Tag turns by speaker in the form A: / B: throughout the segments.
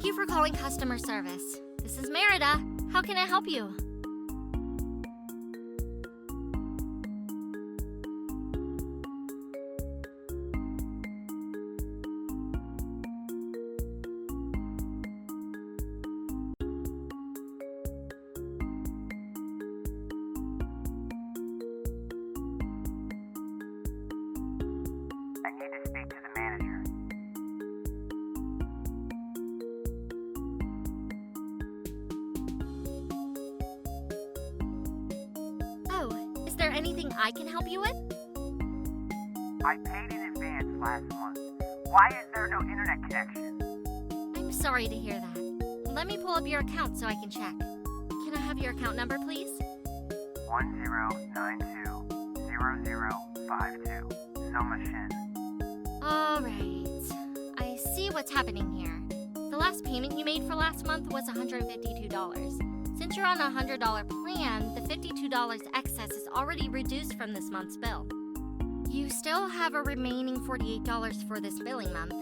A: you for calling customer service. This is Merida. How can I help you?
B: I need to speak to the manager.
A: Oh, is there anything I can help you with?
B: I paid in advance last month. Why is there no internet connection?
A: I'm sorry to hear that. Let me pull up your account so I can check. Can I have your account number, please?
B: 10920052. Soma Shin.
A: Alright. I see what's happening here. The last payment you made for last month was $152. Since you're on a $100 plan, the $52 excess is already reduced from this month's bill. You still have a remaining $48 for this billing month.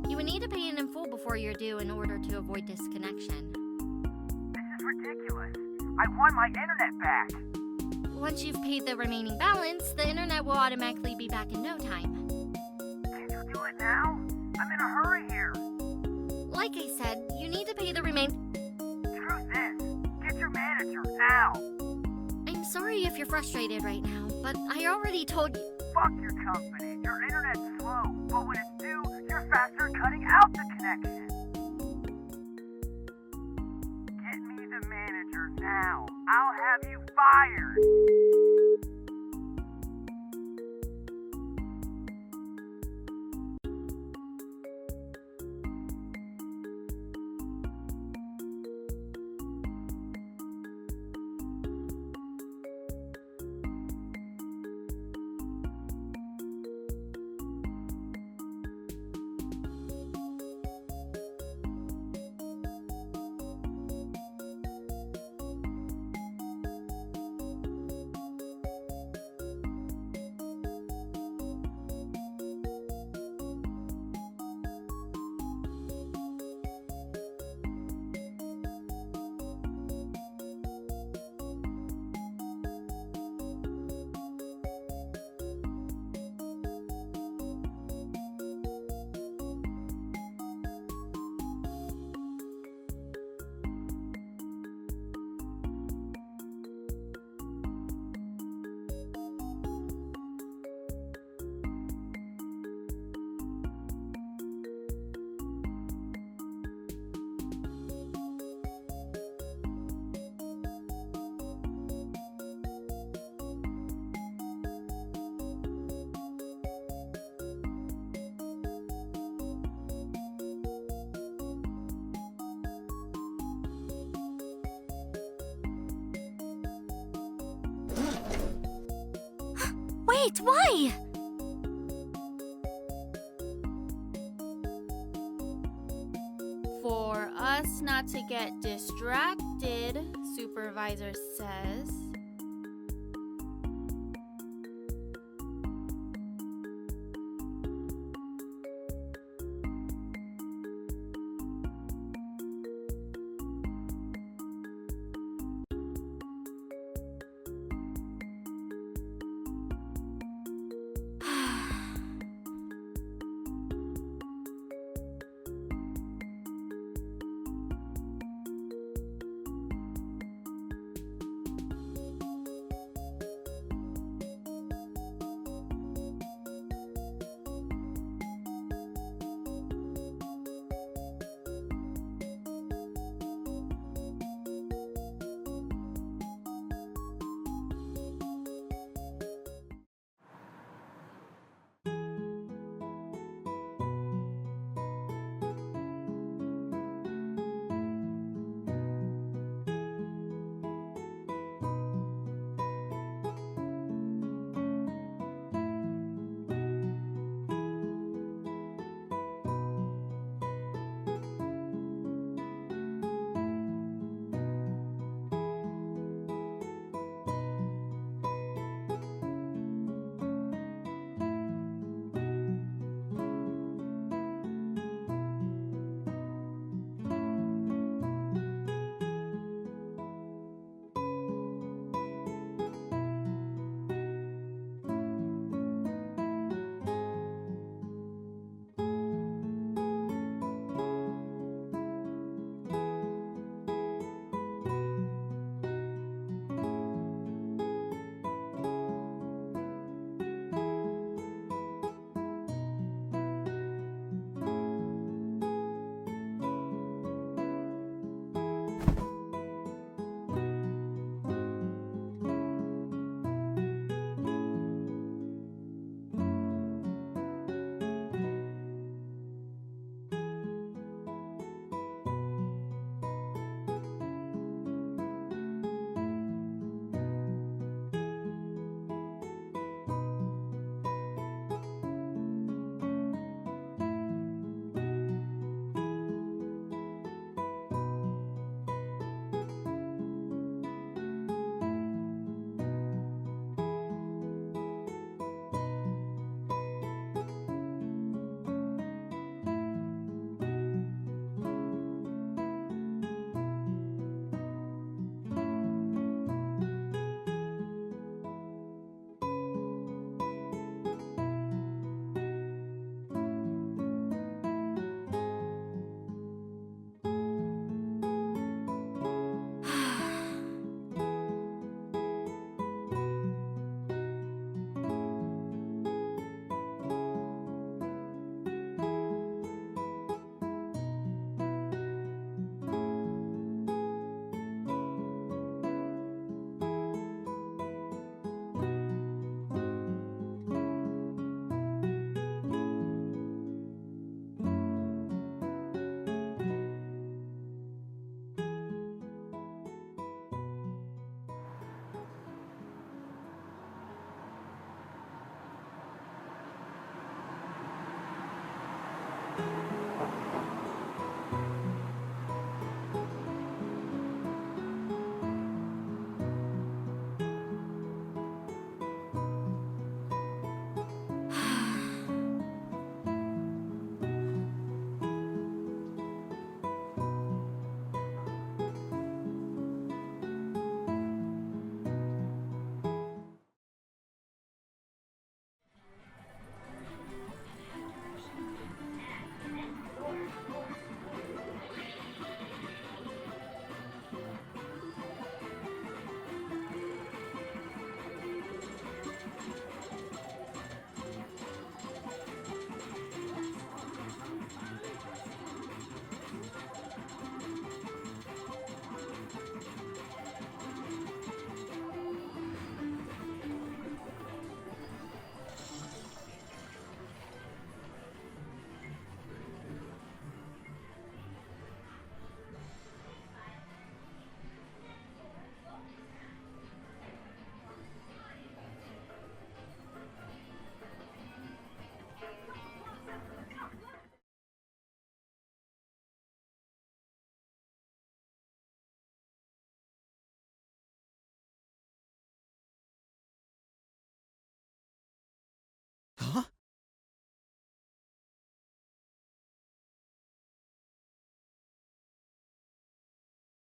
A: You would need to pay it in full before you're due in order to avoid disconnection.
B: This is ridiculous. I want my internet back.
A: Once you've paid the remaining balance, the internet will automatically be back in no time.
B: Can you do it now? I'm in a hurry here.
A: Like I said, you need to pay the remain.
B: Truth is, get your manager now.
A: I'm sorry if you're frustrated right now, but I already told you.
B: Fuck your company. Your internet's slow, but when it's due, you're faster at cutting out the connection. Get me the manager now. I'll have you fired.
A: Wait, why?
C: For us not to get distracted, supervisor says.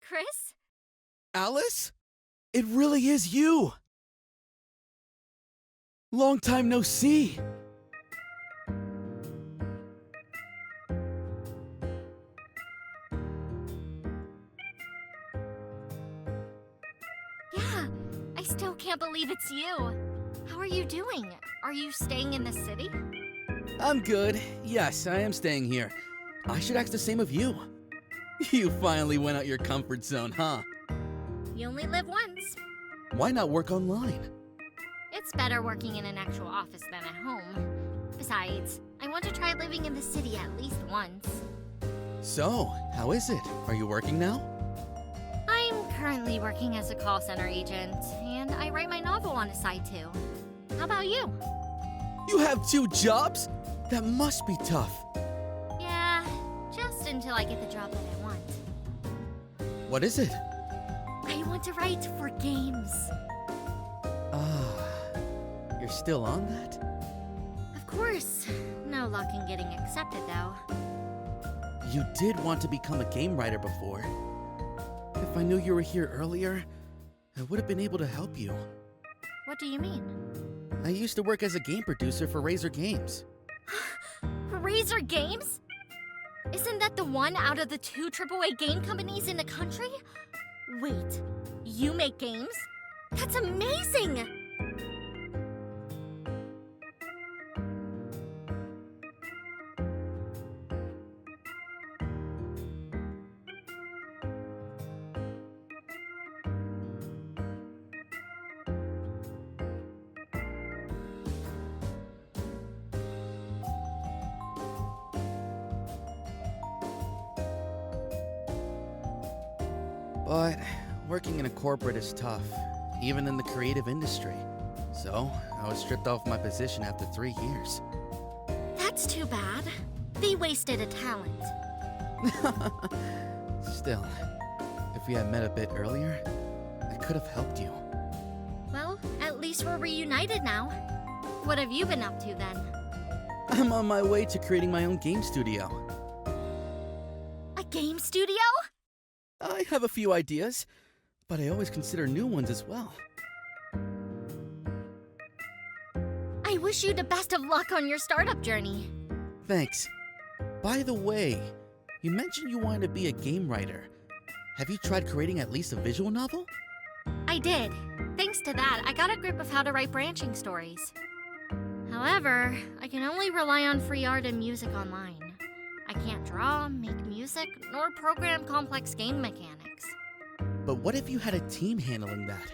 A: Chris?
D: Alice? It really is you! Long time no see!
A: Yeah, I still can't believe it's you. How are you doing? Are you staying in the city?
D: I'm good. Yes, I am staying here. I should ask the same of you. You finally went out your comfort zone, huh?
A: You only live once.
D: Why not work online?
A: It's better working in an actual office than at home. Besides, I want to try living in the city at least once.
D: So, how is it? Are you working now?
A: I'm currently working as a call center agent, and I write my novel on the side too. How about you?
D: You have 2 jobs? That must be tough.
A: Yeah, just until I get the job that I want.
D: What is it?
A: I want to write for games.
D: Ah, you're still on that?
A: Of course. No luck in getting accepted, though.
D: You did want to become a game writer before. If I knew you were here earlier, I would have been able to help you.
A: What do you mean?
D: I used to work as a game producer for Razor Games.
A: Razor Games? Isn't that the one out of the 2 AAA game companies in the country? Wait, you make games? That's amazing!
D: But working in a corporate is tough, even in the creative industry. So, I was stripped off my position after 3 years.
A: That's too bad. They wasted a talent.
D: Still, if we had met a bit earlier, I could have helped you.
A: Well, at least we're reunited now. What have you been up to then?
D: I'm on my way to creating my own game studio.
A: A game studio?
D: I have a few ideas, but I always consider new ones as well.
A: I wish you the best of luck on your startup journey.
D: Thanks. By the way, you mentioned you wanted to be a game writer. Have you tried creating at least a visual novel?
A: I did. Thanks to that, I got a grip of how to write branching stories. However, I can only rely on free art and music online. I can't draw, make music, nor program complex game mechanics.
D: But what if you had a team handling that?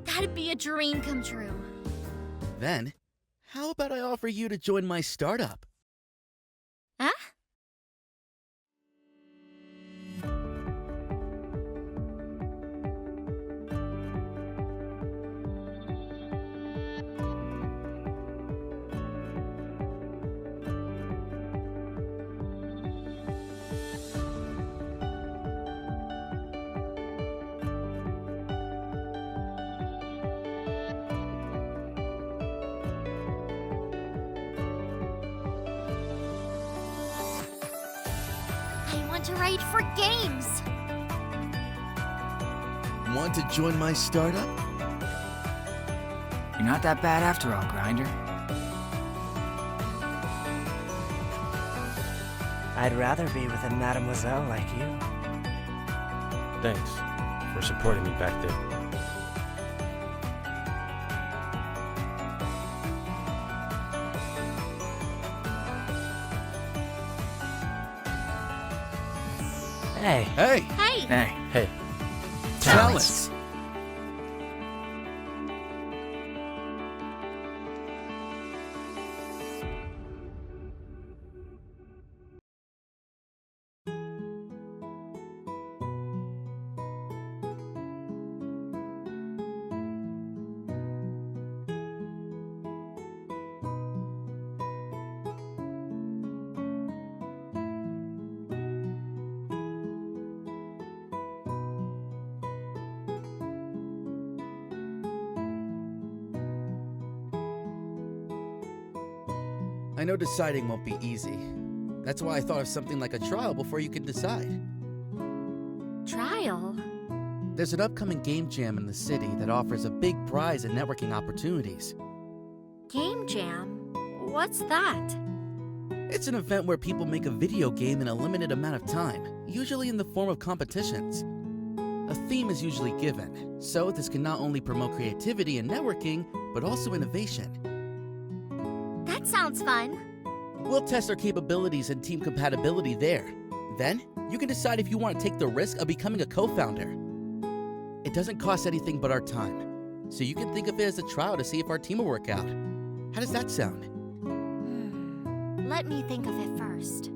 A: That'd be a dream come true.
D: Then, how about I offer you to join my startup?
A: Huh? I want to write for games.
D: Want to join my startup?
E: You're not that bad after all, Grinder.
F: I'd rather be with a mademoiselle like you.
G: Thanks for supporting me back there.
F: Hey,
D: Hey!
A: Hey!
E: Hey,
G: Hey,
D: Talents! I know deciding won't be easy. That's why I thought of something like a trial before you can decide.
A: Trial?
D: There's an upcoming game jam in the city that offers a big prize and networking opportunities.
A: Game Jam? What's that?
D: It's an event where people make a video game in a limited amount of time, usually in the form of competitions. A theme is usually given, so this can not only promote creativity and networking, but also innovation.
A: That sounds fun.
D: We'll test our capabilities and team compatibility there. Then, you can decide if you want to take the risk of becoming a co-founder. It doesn't cost anything but our time, so you can think of it as a trial to see if our team will work out. How does that sound?
A: Let me think of it first.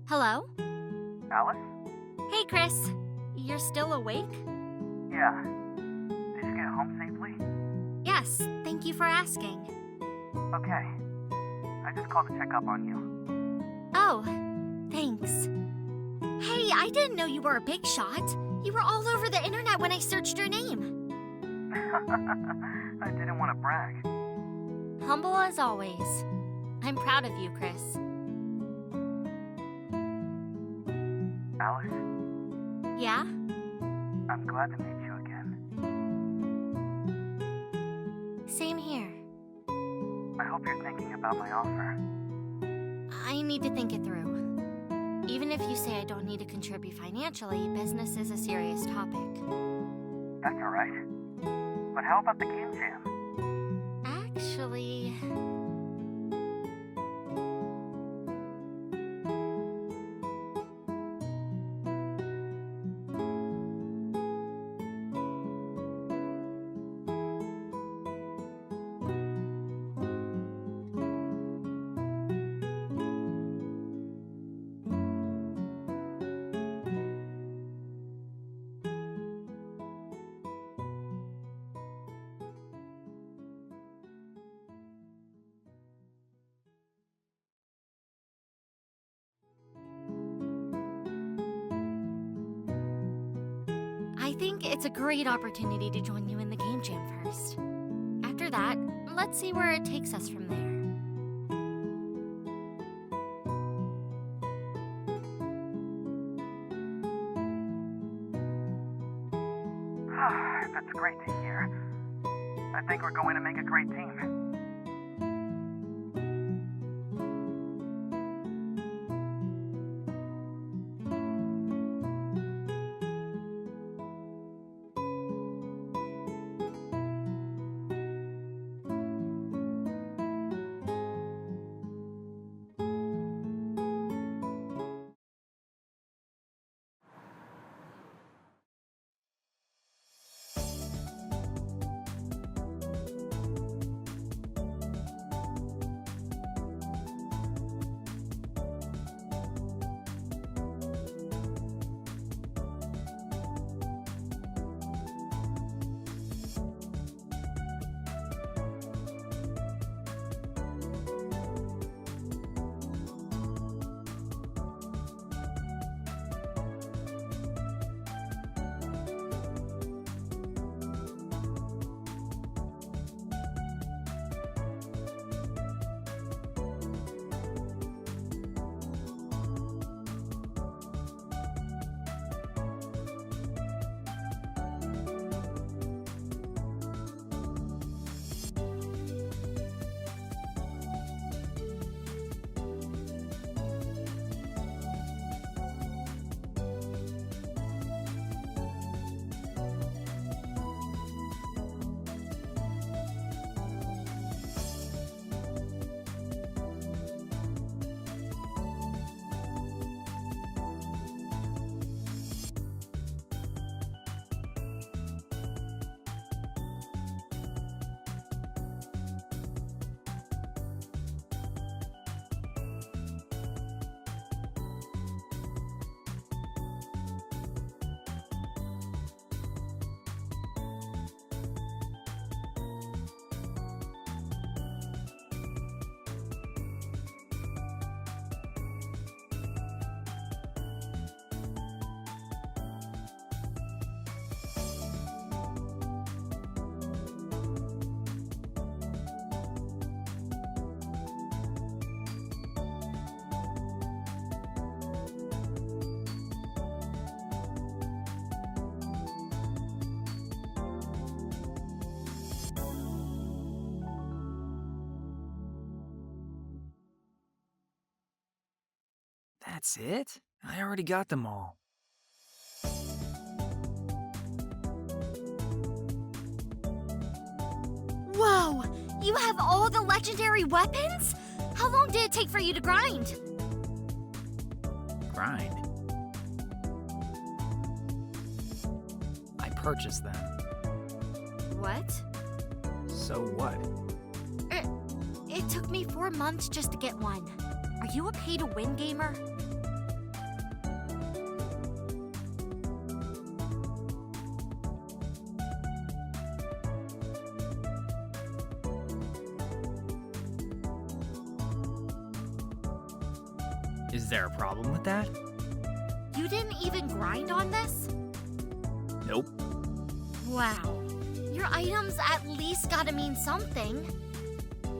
A: Hello?
B: Alice?
A: Hey, Chris. You're still awake?
B: Yeah. Did you get home safely?
A: Yes, thank you for asking.
B: Okay. I just called to check up on you.
A: Oh, thanks. Hey, I didn't know you were a big shot. You were all over the internet when I searched your name.
B: I didn't want to brag.
A: Humble as always. I'm proud of you, Chris.
B: Alice,
A: Yeah?
B: I'm glad to meet you again.
A: Same here.
B: I hope you're thinking about my offer.
A: I need to think it through. Even if you say I don't need to contribute financially, business is a serious topic.
B: That's alright. But how about the game jam?
A: Actually... I think it's a great opportunity to join you in the game jam first. After that, let's see where it takes us from there.
B: That's great to hear. I think we're going to make a great team.
E: That's it? I already got them all.
A: Whoa! You have all the legendary weapons? How long did it take for you to grind?
E: Grind? I purchased them.
A: What?
E: So what?
A: It took me 4 months just to get one. Are you a pay-to-win gamer?
E: Is there a problem with that?
A: You didn't even grind on this?
E: Nope.
A: Wow. Your items at least gotta mean something.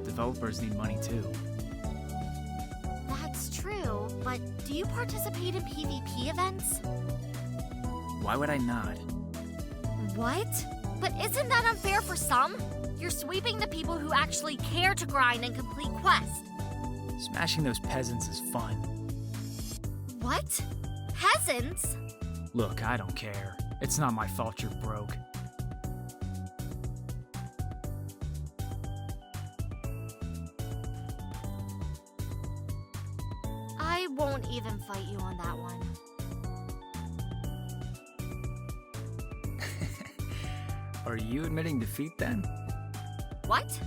E: Developers need money too.
A: That's true, but do you participate in PvP events?
E: Why would I not?
A: What? But isn't that unfair for some? You're sweeping the people who actually care to grind and complete quests.
E: Smashing those peasants is fun.
A: What? Peasants?
E: Look, I don't care. It's not my fault you're broke.
A: I won't even fight you on that one.
E: Are you admitting defeat then?
A: What?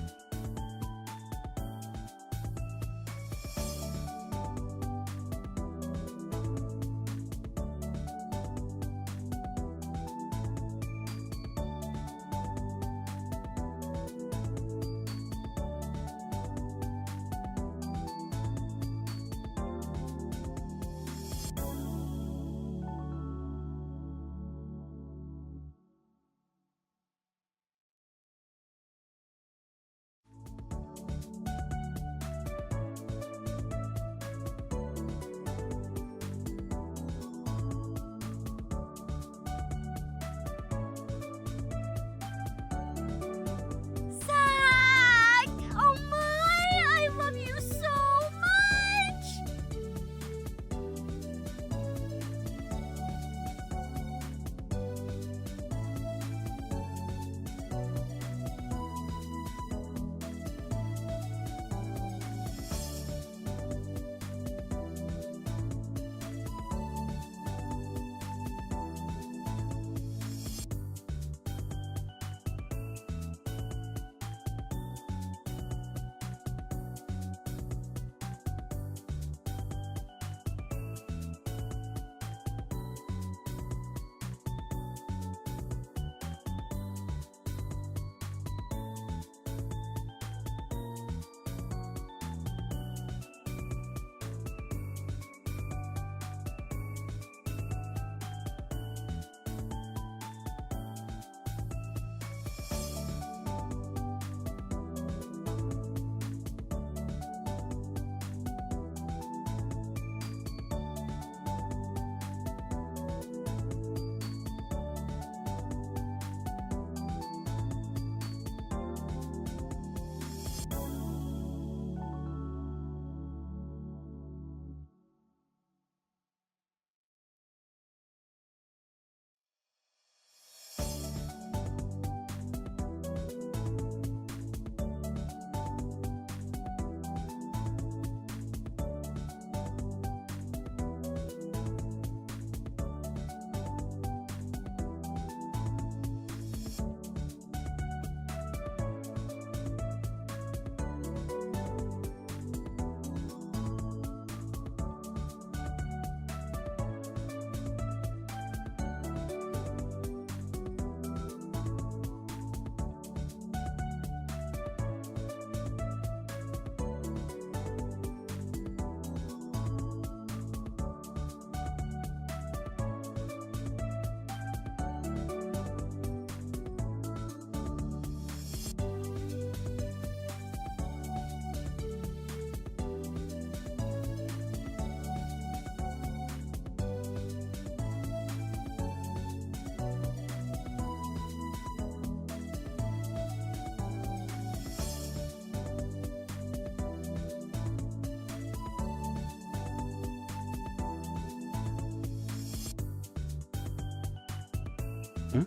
G: Hmm?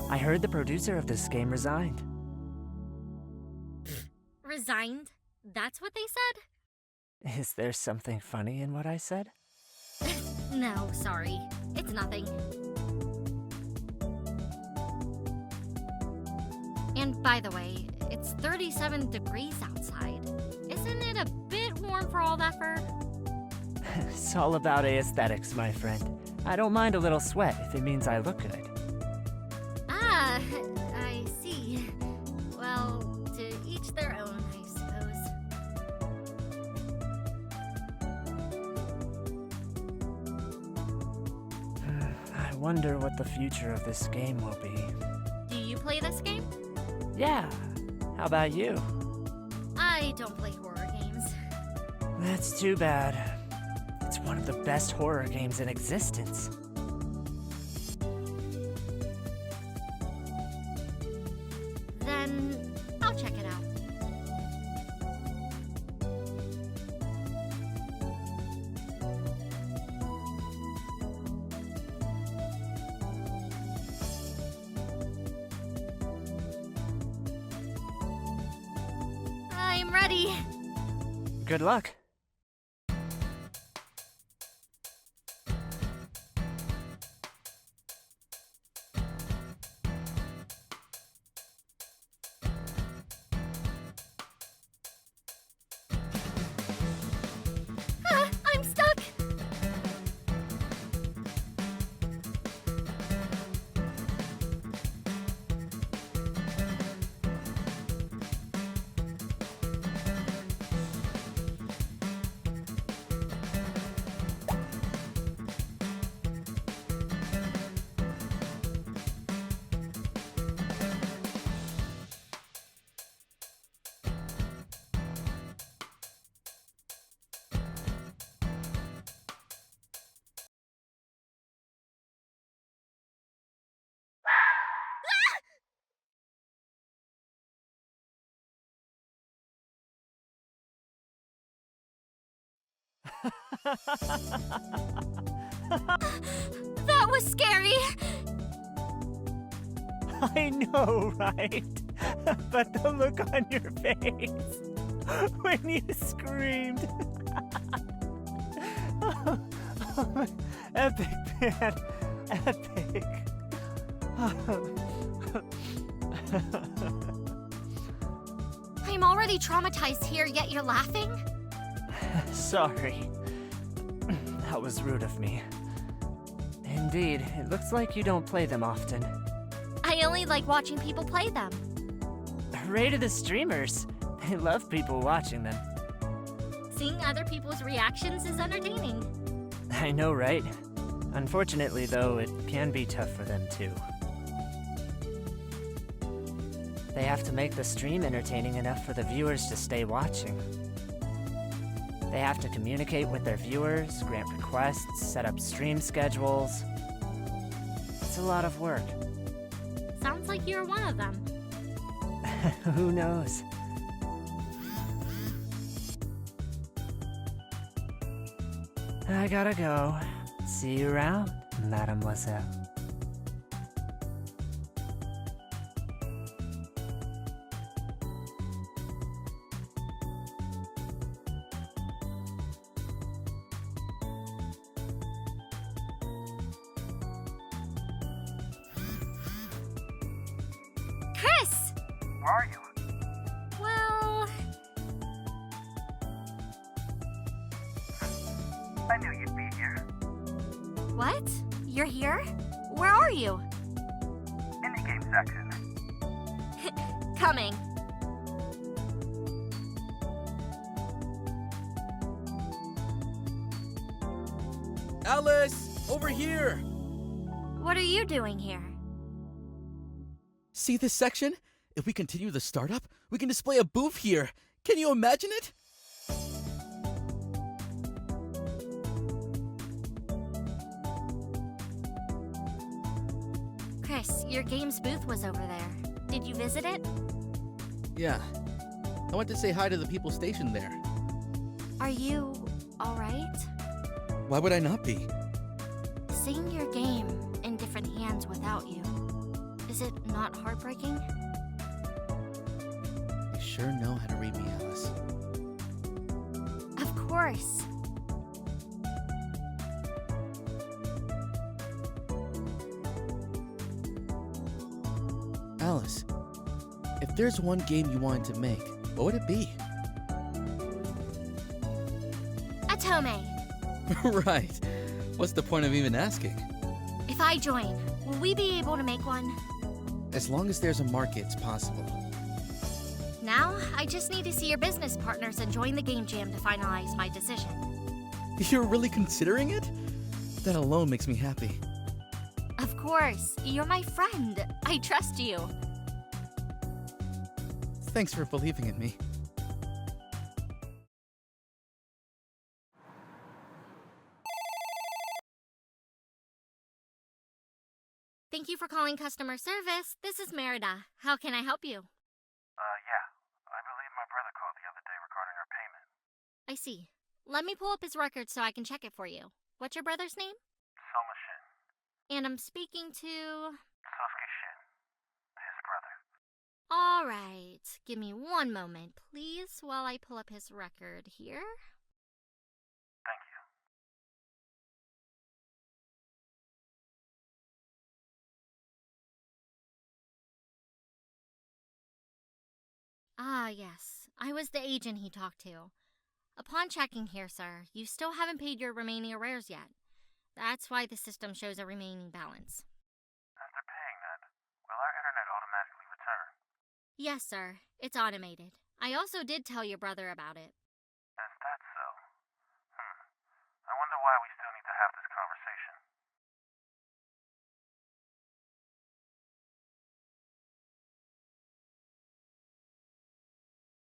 F: I heard the producer of this game resigned.
A: Resigned? That's what they said?
F: Is there something funny in what I said?
A: No, sorry. It's nothing. And by the way, it's 37 degrees outside. Isn't it a bit warm for all that fur?
F: It's all about aesthetics, my friend. I don't mind a little sweat if it means I look good.
A: Ah, I see. Well, to each their own, I suppose.
F: I wonder what the future of this game will be.
A: Do you play this game?
F: Yeah. How about you?
A: I don't play horror games.
F: That's too bad. It's one of the best horror games in existence.
A: Then I'll check it out. I'm ready.
F: Good luck.
A: I'm stuck. That was scary.
F: I know, right? But the look on your face when you screamed. Epic, man. Epic.
A: I'm already traumatized here, yet you're laughing?
F: Sorry. That was rude of me. Indeed, it looks like you don't play them often.
A: I only like watching people play them.
F: Hooray to the streamers. They love people watching them.
A: Seeing other people's reactions is entertaining.
F: I know, right? Unfortunately, though, it can be tough for them, too. They have to make the stream entertaining enough for the viewers to stay watching. They have to communicate with their viewers, grant requests, set up stream schedules. It's a lot of work.
A: Sounds like you're one of them.
F: Who knows? I gotta go. See you around, mademoiselle.
A: Chris!
B: Where are you?
A: Well,
B: I knew you'd be here.
A: what? You're here? Where are you?
B: In the game section.
A: Coming.
D: Alice! Over here!
A: What are you doing here?
D: See this section? If we continue the startup, we can display a booth here. Can you imagine it?
A: Chris, your game's booth was over there. Did you visit it?
D: Yeah. I went to say hi to the people stationed there.
A: Are you alright?
D: Why would I not be?
A: Seeing your game in different hands without you, is it not heartbreaking?
D: You sure know how to read me, Alice.
A: Of course.
D: Alice, if there's one game you wanted to make, what would it be?
A: Atome,
D: Right. What's the point of even asking?
A: if I join, will we be able to make one?
D: As long as there's a market, it's possible.
A: Now, I just need to see your business partners and join the game jam to finalize my decision.
D: You're really considering it? That alone makes me happy.
A: Of course, you're my friend. I trust you.
D: Thanks for believing in me.
A: Thank you for calling customer service. This is Merida. How can I help you?
B: Yeah. I believe my brother called the other day regarding our payment.
A: I see. Let me pull up his record so I can check it for you. What's your brother's name?
B: Soma Shin.
A: And I'm speaking to...
B: Sosuke Shin. His brother.
A: All right. Give me one moment, please, while I pull up his record here.
B: Thank you.
A: Ah, yes. I was the agent he talked to. Upon checking here, sir, you still haven't paid your remaining arrears yet. That's why the system shows a remaining balance.
B: After paying that, will our internet automatically return?
A: Yes, sir. It's automated. I also did tell your brother about it.
B: Is that so? I wonder why we still need to have this conversation.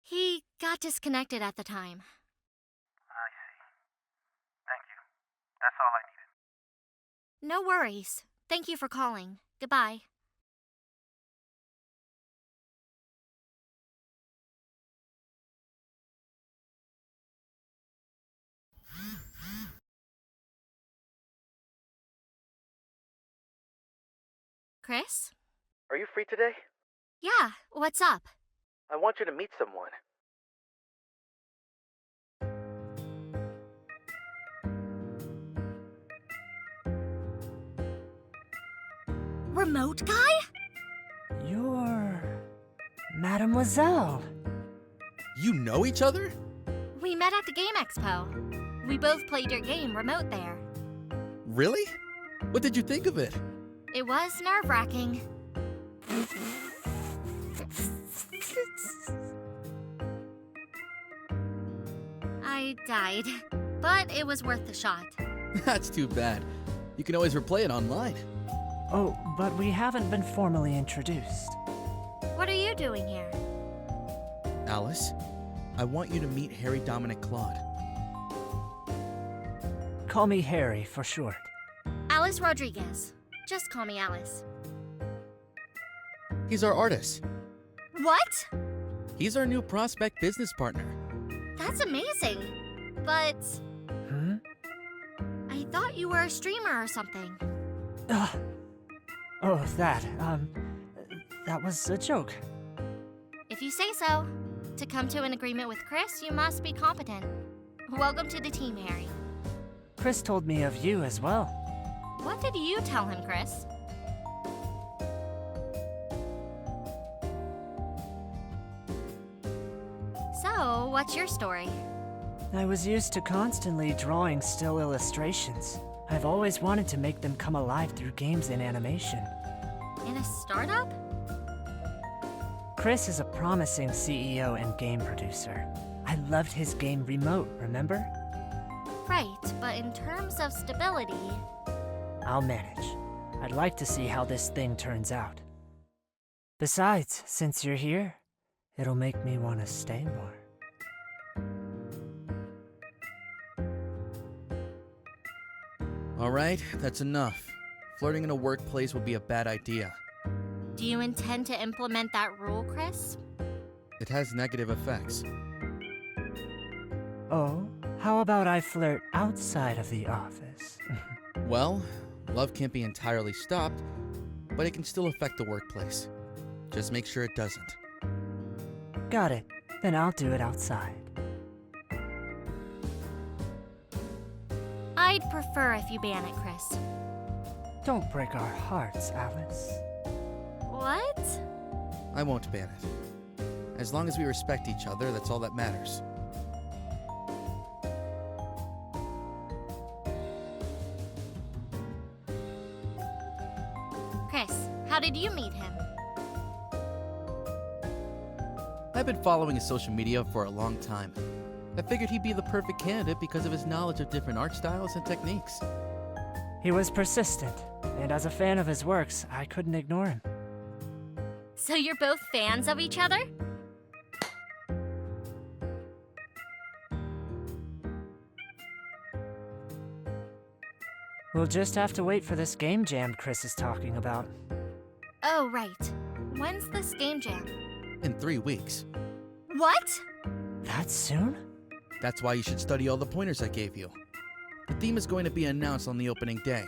A: He got disconnected at the time.
B: I see. Thank you. That's all I needed.
A: No worries. Thank you for calling. Goodbye. Chris?
H: Are you free today?
A: Yeah, what's up?
H: I want you to meet someone.
A: Remote guy?
F: You're... Mademoiselle.
D: You know each other?
A: We met at the Game Expo. We both played your game remote there.
D: Really? What did you think of it?
A: It was nerve-wracking. I died, but it was worth the shot.
D: That's too bad. You can always replay it online.
F: Oh, but we haven't been formally introduced.
A: What are you doing here?
D: Alice, I want you to meet Harry Dominic Claude.
F: Call me Harry for short.
A: Alice Rodriguez. Just call me Alice.
D: He's our artist.
A: What?
D: He's our new prospect business partner.
A: That's amazing. But
F: Hmm?
A: I thought you were a streamer or something.
F: Oh, that was a joke.
A: If you say so. To come to an agreement with Chris, you must be competent. Welcome to the team, Harry.
F: Chris told me of you as well.
A: What did you tell him, Chris? So, what's your story?
F: I was used to constantly drawing still illustrations. I've always wanted to make them come alive through games and animation.
A: In a startup?
F: Chris is a promising CEO and game producer. I loved his game Remote, remember?
A: Right, but in terms of stability,
F: I'll manage. I'd like to see how this thing turns out. Besides, since you're here, it'll make me want to stay more.
D: Alright, that's enough. Flirting in a workplace would be a bad idea.
A: do you intend to implement that rule, Chris?
D: It has negative effects.
F: Oh, how about I flirt outside of the office?
D: Well, love can't be entirely stopped, but it can still affect the workplace. Just make sure it doesn't.
F: Got it. Then I'll do it outside.
A: I'd prefer if you ban it, Chris.
F: Don't break our hearts, Alice.
A: What?
D: I won't ban it. As long as we respect each other, that's all that matters.
A: Chris, how did you meet him?
D: I've been following his social media for a long time. I figured he'd be the perfect candidate because of his knowledge of different art styles and techniques.
F: He was persistent, and as a fan of his works, I couldn't ignore him.
A: So you're both fans of each other?
F: We'll just have to wait for this game jam Chris is talking about.
A: Oh, right. When's this game jam?
D: In 3 weeks.
A: What?
F: That soon?
D: That's why you should study all the pointers I gave you. The theme is going to be announced on the opening day.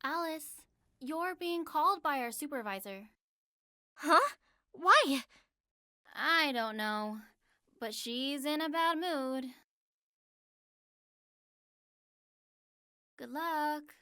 C: Alice, you're being called by our supervisor.
A: Huh? Why?
C: I don't know, but she's in a bad mood. Good luck.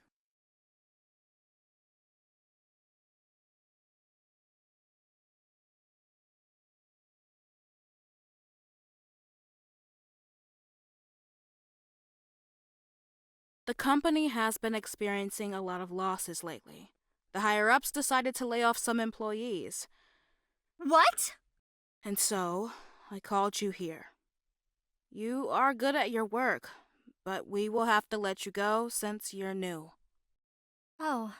I: The company has been experiencing a lot of losses lately. The higher-ups decided to lay off some employees.
A: What?
I: And so, I called you here. You are good at your work, but we will have to let you go since you're new.
A: Oh.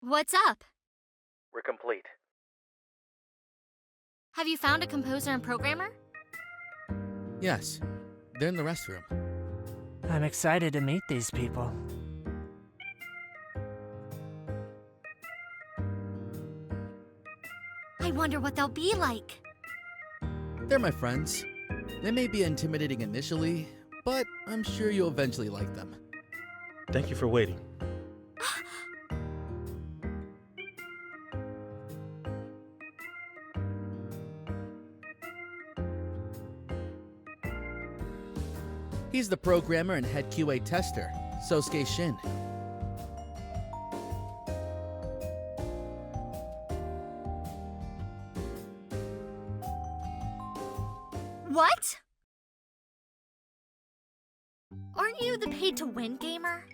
A: What's up?
H: We're complete.
A: Have you found a composer and programmer?
D: Yes, they're in the restroom.
F: I'm excited to meet these people.
A: I wonder what they'll be like.
D: They're my friends. They may be intimidating initially, but I'm sure you'll eventually like them.
G: Thank you for waiting.
D: He's the programmer and head QA tester, Sosuke Shin.
A: What? Aren't you the paid-to-win gamer?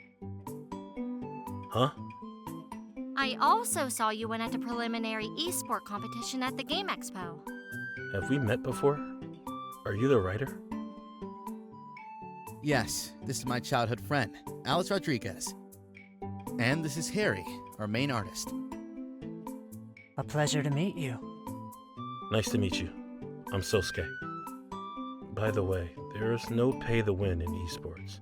G: Huh?
A: I also saw you win at a preliminary esport competition at the Game Expo.
G: Have we met before? Are you the writer?
D: Yes, this is my childhood friend, Alice Rodriguez. And this is Harry, our main artist.
F: A pleasure to meet you.
G: Nice to meet you. I'm Sosuke. By the way, there is no pay to win in esports.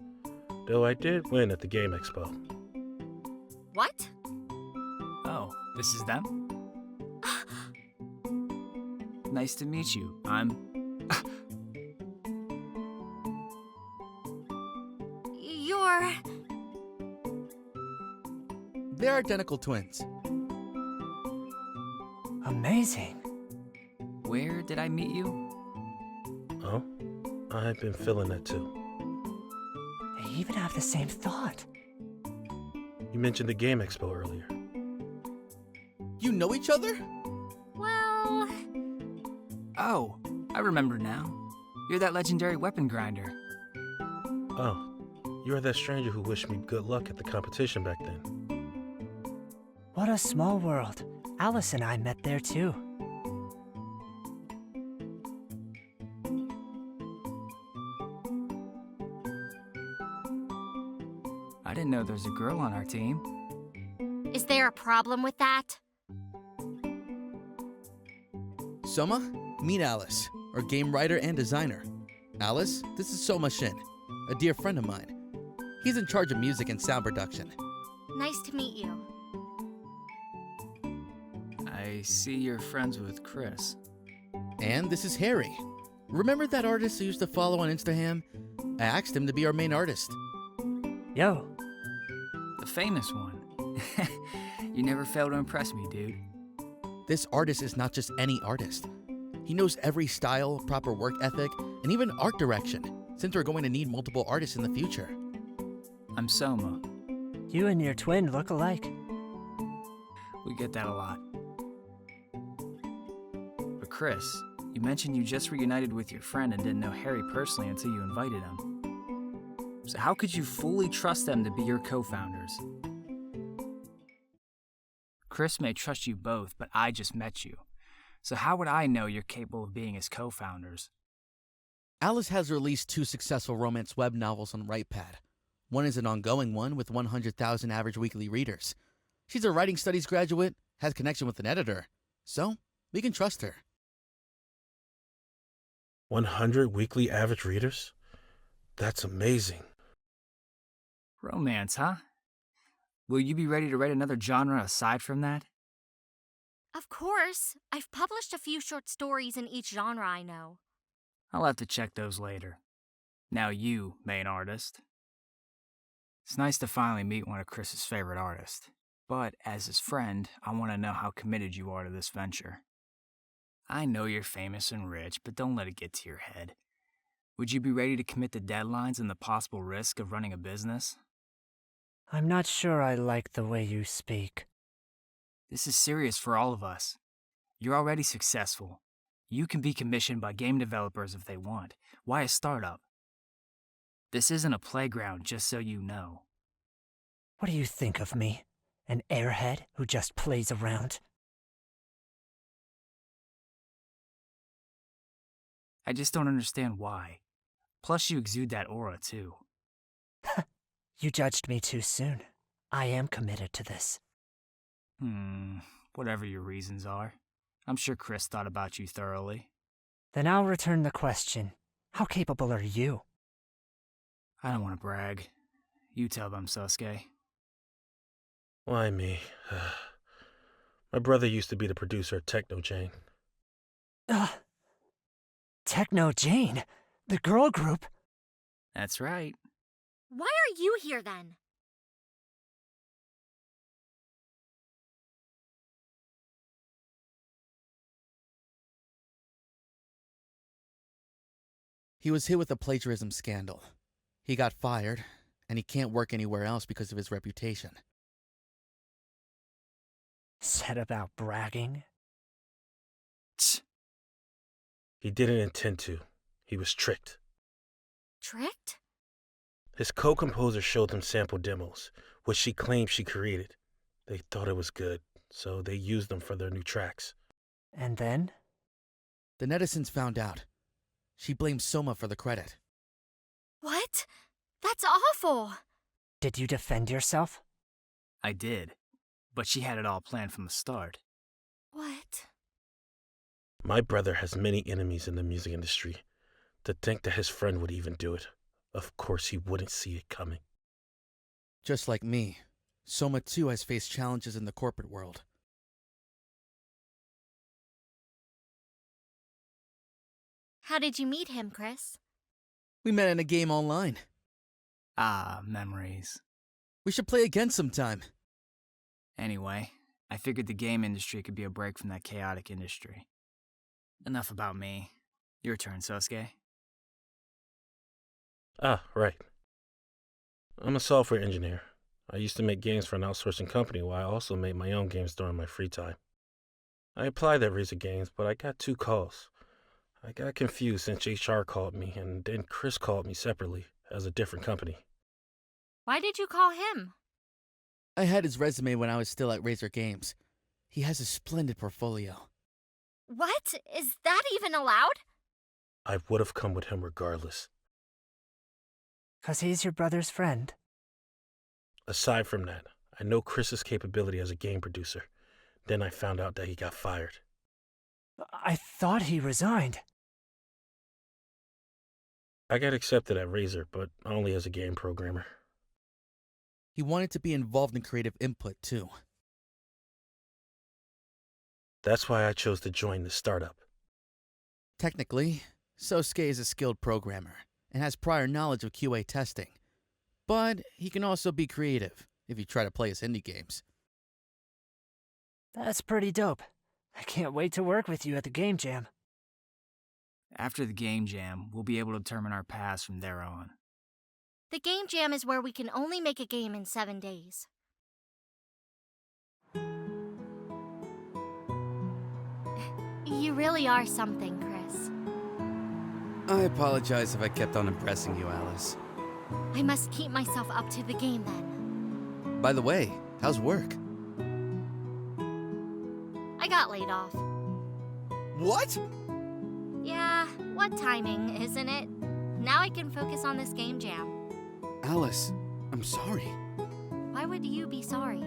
G: Though I did win at the Game Expo.
A: What?
E: Oh, this is them? Nice to meet you. I'm...
A: You're...
D: They're identical twins.
F: Amazing.
E: Where did I meet you?
G: Oh? I've been feeling that too.
F: They even have the same thought.
G: You mentioned the Game Expo earlier.
D: You know each other?
A: Well...
E: Oh, I remember now. You're that legendary weapon grinder.
G: Oh, you are that stranger who wished me good luck at the competition back then.
F: What a small world. Alice and I met there too.
E: I didn't know there was a girl on our team.
A: Is there a problem with that?
D: Soma, meet Alice, our game writer and designer. Alice, this is Soma Shin, a dear friend of mine. He's in charge of music and sound production.
A: Nice to meet you.
E: I see you're friends with Chris.
D: And this is Harry. Remember that artist I used to follow on Instagram? I asked him to be our main artist.
F: Yo,
E: The famous one. You never fail to impress me, dude.
D: This artist is not just any artist. He knows every style, proper work ethic, and even art direction, since we're going to need multiple artists in the future.
E: I'm Soma.
F: you and your twin look alike.
E: We get that a lot. But Chris, you mentioned you just reunited with your friend and didn't know Harry personally until you invited him. So how could you fully trust them to be your co-founders? Chris may trust you both, but I just met you. So how would I know you're capable of being his co-founders?
D: Alice has released 2 successful romance web novels on WritePad. One is an ongoing one with 100,000 average weekly readers. She's a writing studies graduate, has connection with an editor, so we can trust her.
G: 100 weekly average readers? That's amazing.
E: Romance, huh? Will you be ready to write another genre aside from that?
A: Of course. I've published a few short stories in each genre I know.
E: I'll have to check those later. Now you, main artist. It's nice to finally meet one of Chris's favorite artists. But as his friend, I want to know how committed you are to this venture. I know you're famous and rich, but don't let it get to your head. Would you be ready to commit the deadlines and the possible risk of running a business?
F: I'm not sure I like the way you speak.
E: This is serious for all of us. You're already successful. You can be commissioned by game developers if they want. Why a startup? This isn't a playground, just so you know.
F: What do you think of me? An airhead who just plays around?
E: I just don't understand why. Plus, you exude that aura, too.
F: You judged me too soon. I am committed to this.
E: Whatever your reasons are. I'm sure Chris thought about you thoroughly.
F: Then I'll return the question. How capable are you?
E: I don't want to brag. You tell them, Sasuke.
G: Why me? My brother used to be the producer at Techno Jane.
F: Techno Jane? The girl group?
E: That's right.
A: Why are you here then?
D: He was hit with a plagiarism scandal. He got fired, and he can't work anywhere else because of his reputation.
F: Said about bragging?
E: Tch.
G: He didn't intend to. He was tricked.
A: Tricked?
G: His co-composer showed him sample demos, which she claimed she created. They thought it was good, so they used them for their new tracks.
F: And then?
D: The netizens found out. She blamed Soma for the credit.
A: What? That's awful.
F: Did you defend yourself?
E: I did. But she had it all planned from the start.
A: What?
G: My brother has many enemies in the music industry. To think that his friend would even do it. Of course he wouldn't see it coming.
D: Just like me, Soma too has faced challenges in the corporate world.
A: How did you meet him, Chris?
D: We met in a game online.
E: Ah, memories.
D: We should play again sometime.
E: Anyway, I figured the game industry could be a break from that chaotic industry. Enough about me. Your turn, Sasuke.
G: Ah, right. I'm a software engineer. I used to make games for an outsourcing company while I also made my own games during my free time. I applied at Razer Games, but I got 2 calls. I got confused since HR called me, and then Chris called me separately as a different company.
A: Why did you call him?
D: I had his resume when I was still at Razer Games. He has a splendid portfolio.
A: What? Is that even allowed?
G: I would have come with him regardless.
F: 'Cause he's your brother's friend.
G: Aside from that, I know Chris's capability as a game producer. Then I found out that he got fired.
F: I thought he resigned.
G: I got accepted at Razer, but only as a game programmer.
D: He wanted to be involved in creative input too.
G: That's why I chose to join the startup.
D: Technically, Sosuke is a skilled programmer and has prior knowledge of QA testing. But he can also be creative if you try to play his indie games.
F: That's pretty dope. I can't wait to work with you at the Game Jam.
E: After the game jam, we'll be able to determine our paths from there on.
A: The game jam is where we can only make a game in 7 days. You really are something, Chris.
D: I apologize if I kept on impressing you, Alice.
A: I must keep myself up to the game then.
D: By the way, how's work?
A: I got laid off.
D: What?
A: Yeah, what timing, isn't it? Now I can focus on this game jam.
D: Alice, I'm sorry.
A: Why would you be sorry?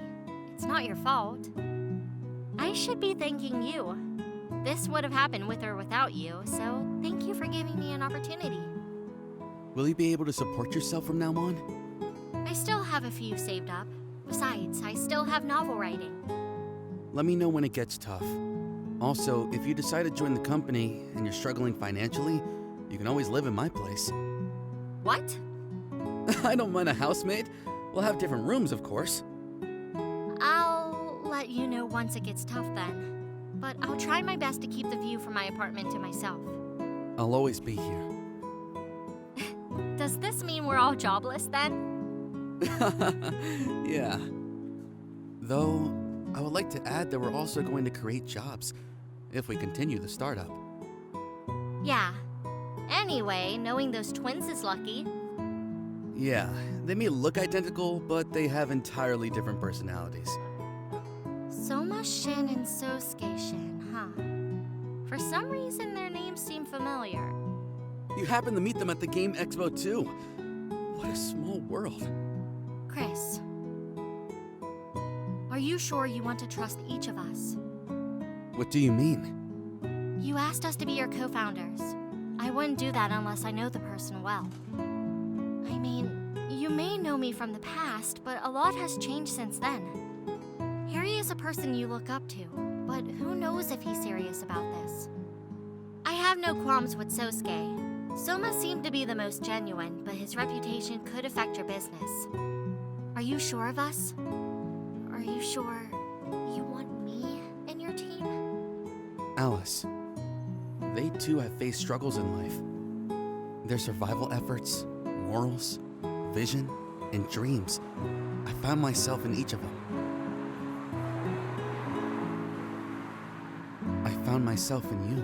A: It's not your fault. I should be thanking you. This would have happened with or without you, so thank you for giving me an opportunity.
D: Will you be able to support yourself from now on?
A: I still have a few saved up. Besides, I still have novel writing.
D: Let me know when it gets tough. Also, if you decide to join the company and you're struggling financially, you can always live in my place.
A: What?
D: I don't mind a housemate. We'll have different rooms, of course.
A: I'll let you know once it gets tough then. But I'll try my best to keep the view from my apartment to myself.
D: I'll always be here.
A: Does this mean we're all jobless then?
D: Yeah. Though, I would like to add that we're also going to create jobs if we continue the startup.
A: Yeah. Anyway, knowing those twins is lucky.
D: Yeah, they may look identical, but they have entirely different personalities.
A: Soma Shin and Sosuke Shin, huh? For some reason, their names seem familiar.
D: You happened to meet them at the Game Expo too. What a small world.
A: Chris, are you sure you want to trust each of us?
D: What do you mean?
A: You asked us to be your co-founders. I wouldn't do that unless I know the person well. I mean, you may know me from the past, but a lot has changed since then. Harry is a person you look up to, but who knows if he's serious about this? I have no qualms with Sosuke. Soma seemed to be the most genuine, but his reputation could affect your business. Are you sure of us? Are you sure you want me in your team?
D: Alice, they too have faced struggles in life. Their survival efforts, morals, vision, and dreams. I found myself in each of them. I found myself in you.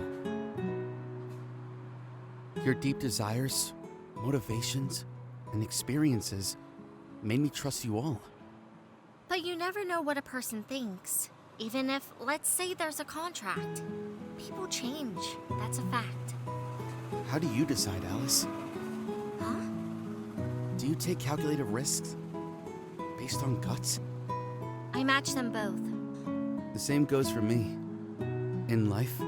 D: Your deep desires, motivations, and experiences made me trust you all.
A: But you never know what a person thinks. Even if, let's say, there's a contract. People change. That's a fact.
D: How do you decide, Alice?
A: Huh?
D: Do you take calculated risks based on guts?
A: I match them both.
D: The same goes for me. In life,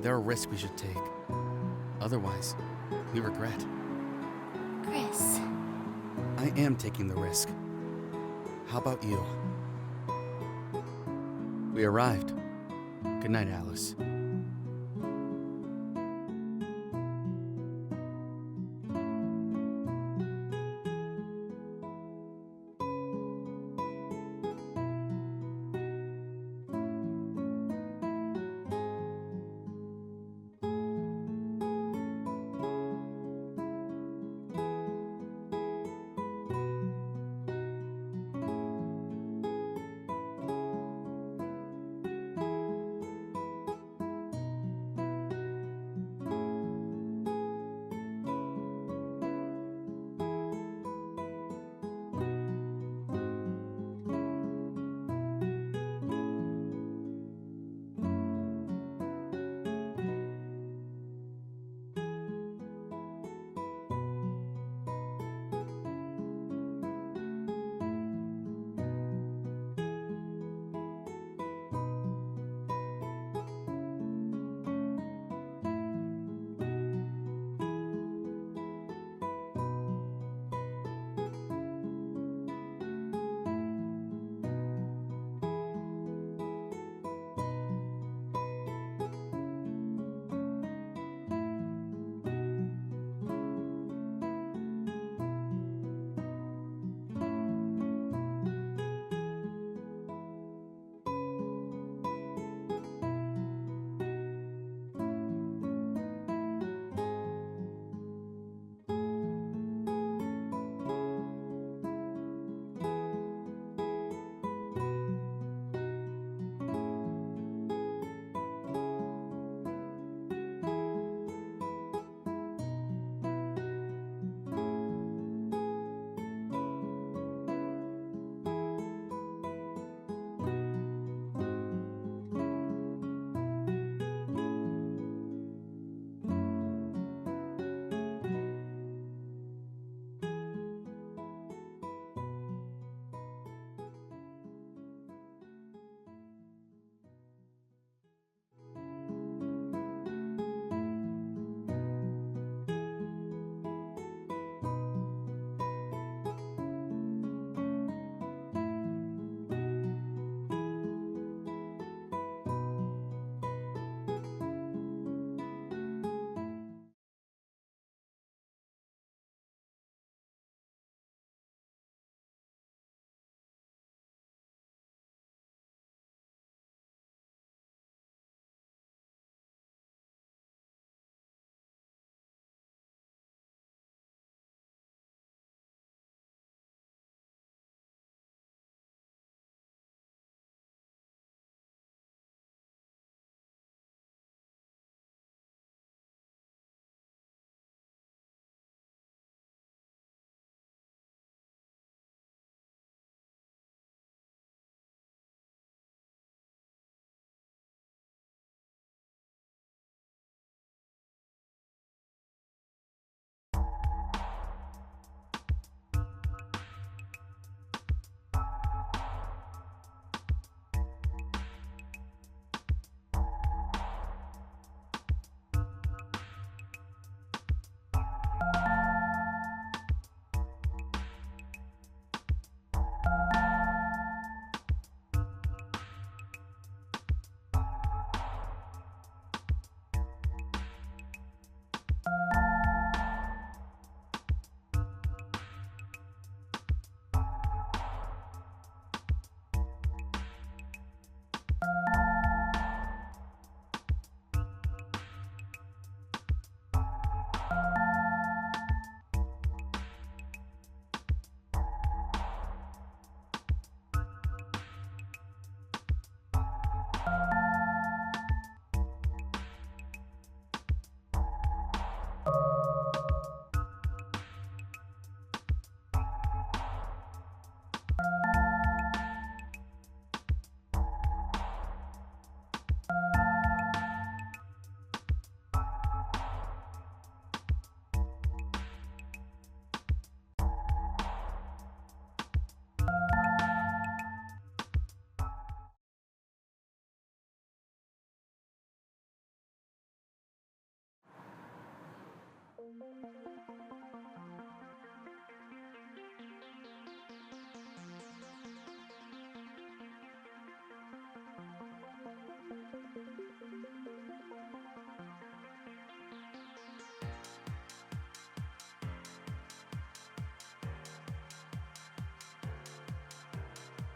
D: there are risks we should take. Otherwise, we regret.
A: Chris.
D: I am taking the risk. How about you? We arrived. Good night, Alice.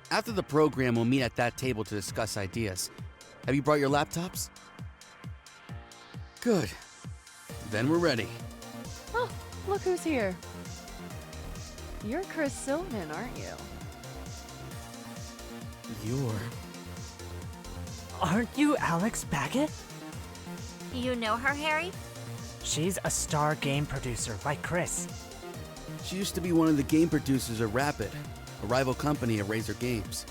D: After the program, we'll meet at that table to discuss ideas. Have you brought your laptops? Good. Then we're ready.
J: Oh, look who's here. You're Chris Silverman, aren't you?
F: Aren't you Alex Baggett?
A: You know her, Harry?
F: She's a star game producer like Chris.
D: She used to be one of the game producers at Rapid, a rival company of Razor Games.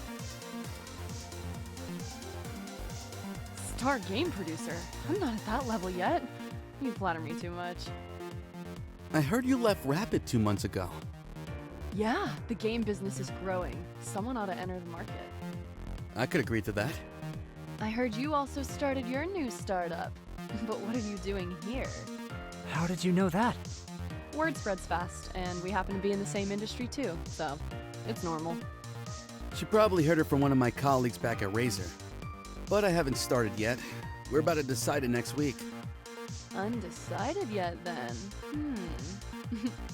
J: Star game producer? I'm not at that level yet. You flatter me too much.
D: I heard you left Rapid 2 months ago.
J: Yeah, the game business is growing. Someone ought to enter the market.
D: I could agree to that.
J: I heard you also started your new startup. But what are you doing here?
F: How did you know that?
J: Word spreads fast, and we happen to be in the same industry too, so it's normal.
D: She probably heard it from one of my colleagues back at Razor. But I haven't started yet. We're about to decide it next week.
J: Undecided yet, then?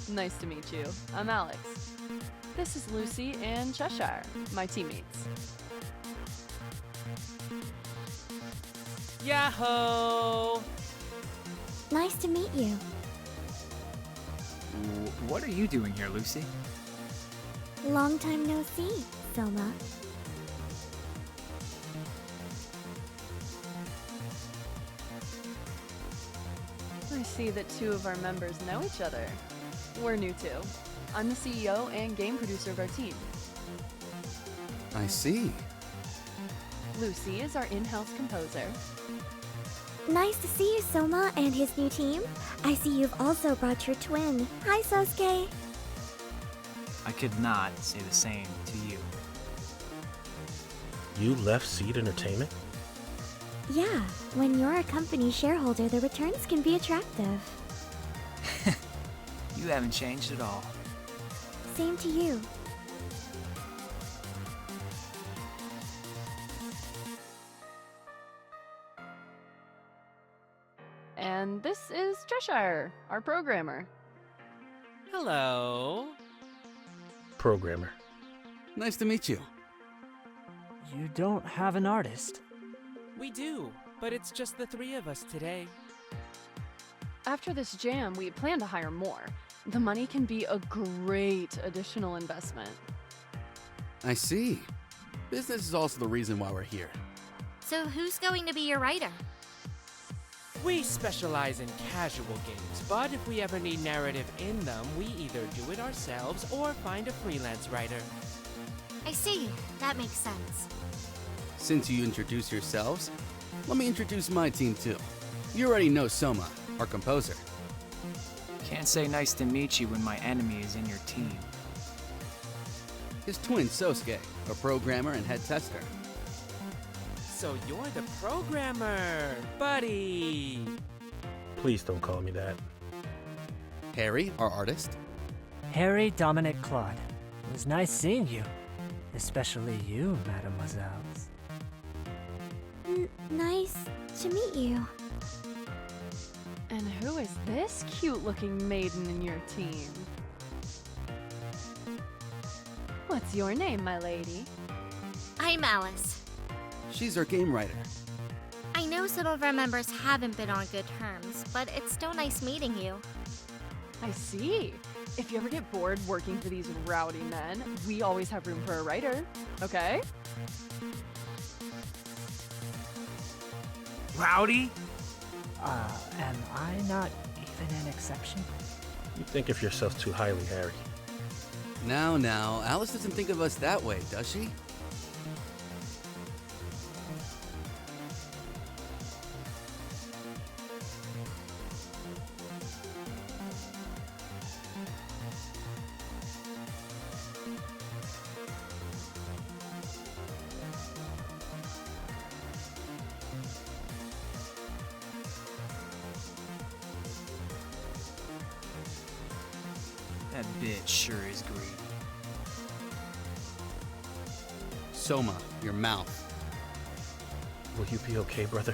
J: Nice to meet you. I'm Alex. This is Lucy and Cheshire, my teammates.
K: Yahoo!
A: Nice to meet you.
E: What are you doing here, Lucy?
A: Long time no see, Soma.
J: I see that two of our members know each other. We're new too. I'm the CEO and game producer of our team.
D: I see.
J: Lucy is our in-house composer.
A: Nice to see you, Soma, and his new team. I see you've also brought your twin. Hi, Sosuke.
E: I could not say the same to you.
G: You left Seed Entertainment?
A: Yeah, when you're a company shareholder, the returns can be attractive.
E: You haven't changed at all.
A: Same to you.
J: And this is Cheshire, our programmer.
K: Hello.
G: Programmer.
D: Nice to meet you.
F: You don't have an artist.
K: We do, but it's just the three of us today.
J: After this jam, we plan to hire more. The money can be a great additional investment.
D: I see. Business is also the reason why we're here.
A: So who's going to be your writer?
K: We specialize in casual games, but if we ever need narrative in them, we either do it ourselves or find a freelance writer.
A: I see. That makes sense.
D: Since you introduced yourselves, let me introduce my team too. You already know Soma, our composer.
E: Can't say nice to meet you when my enemy is in your team.
D: His twin Sosuke, a programmer and head tester.
K: So you're the programmer, buddy.
G: Please don't call me that.
D: Harry, our artist.
F: Harry Dominic Claude. It was nice seeing you. Especially you, mademoiselles.
A: Nice to meet you.
J: And who is this cute-looking maiden in your team? What's your name, my lady?
A: I'm Alice.
D: She's our game writer.
A: I know some of our members haven't been on good terms, but it's still nice meeting you.
J: I see. If you ever get bored working for these rowdy men, we always have room for a writer, okay?
E: Rowdy?
F: Am I not even an exception?
G: You think of yourself too highly, Harry.
D: Now, Alice doesn't think of us that way, does she?
E: That bitch sure is greedy.
D: Soma, your mouth.
G: Will you be okay, brother?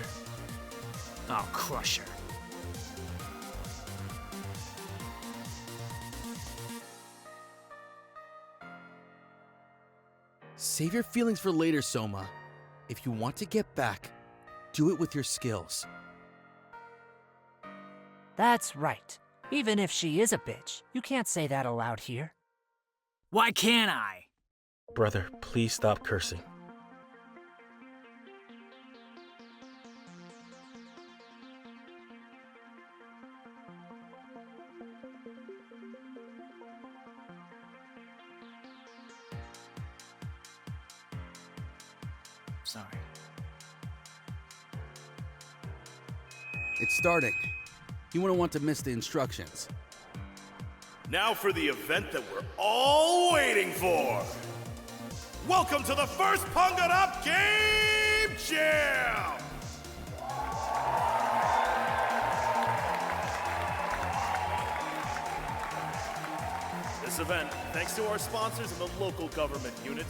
E: I'll crush her.
D: Save your feelings for later, Soma. If you want to get back, do it with your skills.
F: That's right. Even if she is a bitch, you can't say that aloud here.
E: Why can't I?
G: Brother, please stop cursing.
E: Sorry.
D: It's starting. You wouldn't want to miss the instructions.
L: Now for the event that we're all waiting for. Welcome to the first Punga Up Game Jam! This event, thanks to our sponsors and the local government unit,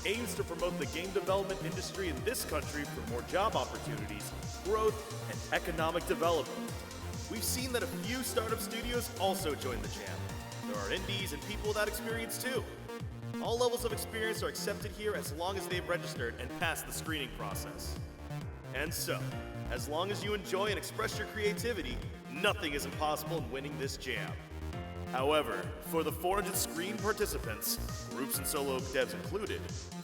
L: aims to promote the game development industry in this country for more job opportunities, growth, and economic development. We've seen that a few startup studios also join the jam. There are indies and people without experience too. All levels of experience are accepted here as long as they've registered and passed the screening process. And so, as long as you enjoy and express your creativity, nothing is impossible in winning this jam. However, for the 400 screen participants, groups and solo devs included,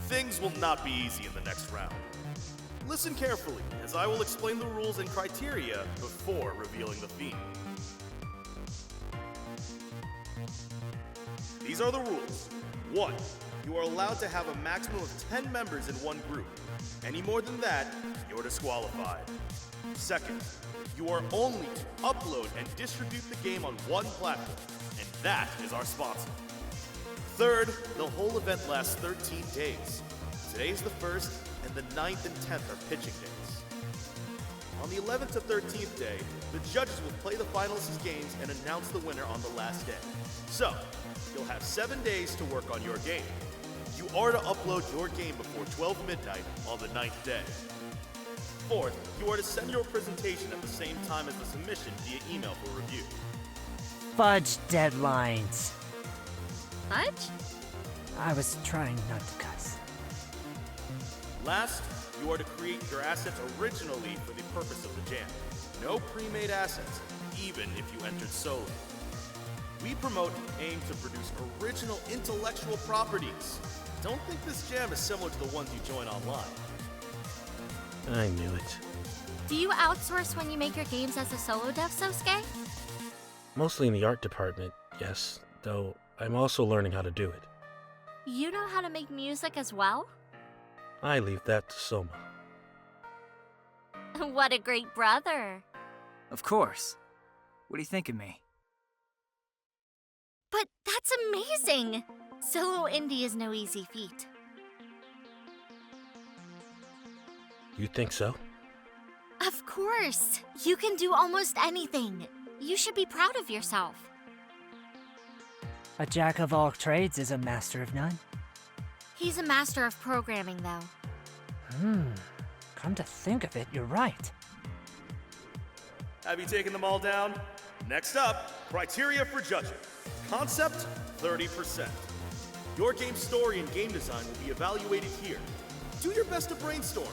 L: things will not be easy in the next round. Listen carefully, as I will explain the rules and criteria before revealing the theme. These are the rules. 1. You are allowed to have a maximum of 10 members in one group. Any more than that, you're disqualified. 2nd, you are only to upload and distribute the game on one platform, and that is our sponsor. 3rd, the whole event lasts 13 days. Today's the 1st, and the 9th and 10th are pitching days. On the 11th to 13th day, the judges will play the finalists' games and announce the winner on the last day. So, you'll have 7 days to work on your game. You are to upload your game before 12 midnight on the 9th day. 4th, you are to send your presentation at the same time as the submission via email for review.
F: Fudge deadlines.
A: Fudge?
F: I was trying not to cuss.
L: Last, you are to create your assets originally for the purpose of the jam. No pre-made assets, even if you entered solo. We promote and aim to produce original intellectual properties. Don't think this jam is similar to the ones you join online.
G: I knew it.
A: Do you outsource when you make your games as a solo dev, Sosuke?
G: Mostly in the art department, yes, though I'm also learning how to do it.
A: You know how to make music as well?
G: I leave that to Soma.
A: What a great brother.
E: Of course. What do you think of me?
A: But that's amazing! Solo indie is no easy feat.
G: You think so?
A: Of course! You can do almost anything. You should be proud of yourself.
F: A jack of all trades is a master of none.
A: He's a master of programming, though.
F: Come to think of it, you're right.
L: Have you taken them all down? Next up, criteria for judging. Concept, 30%. Your game's story and game design will be evaluated here. Do your best to brainstorm.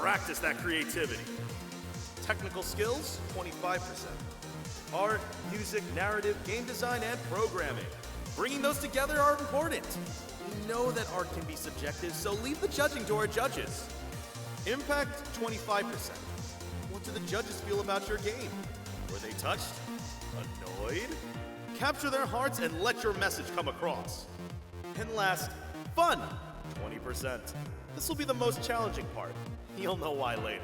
L: Practice that creativity. Technical skills, 25%. Art, music, narrative, game design, and programming. Bringing those together are important. We know that art can be subjective, so leave the judging to our judges. Impact, 25%. What do the judges feel about your game? Were they touched? Annoyed? Capture their hearts and let your message come across. And last, fun, 20%. This will be the most challenging part. You'll know why later.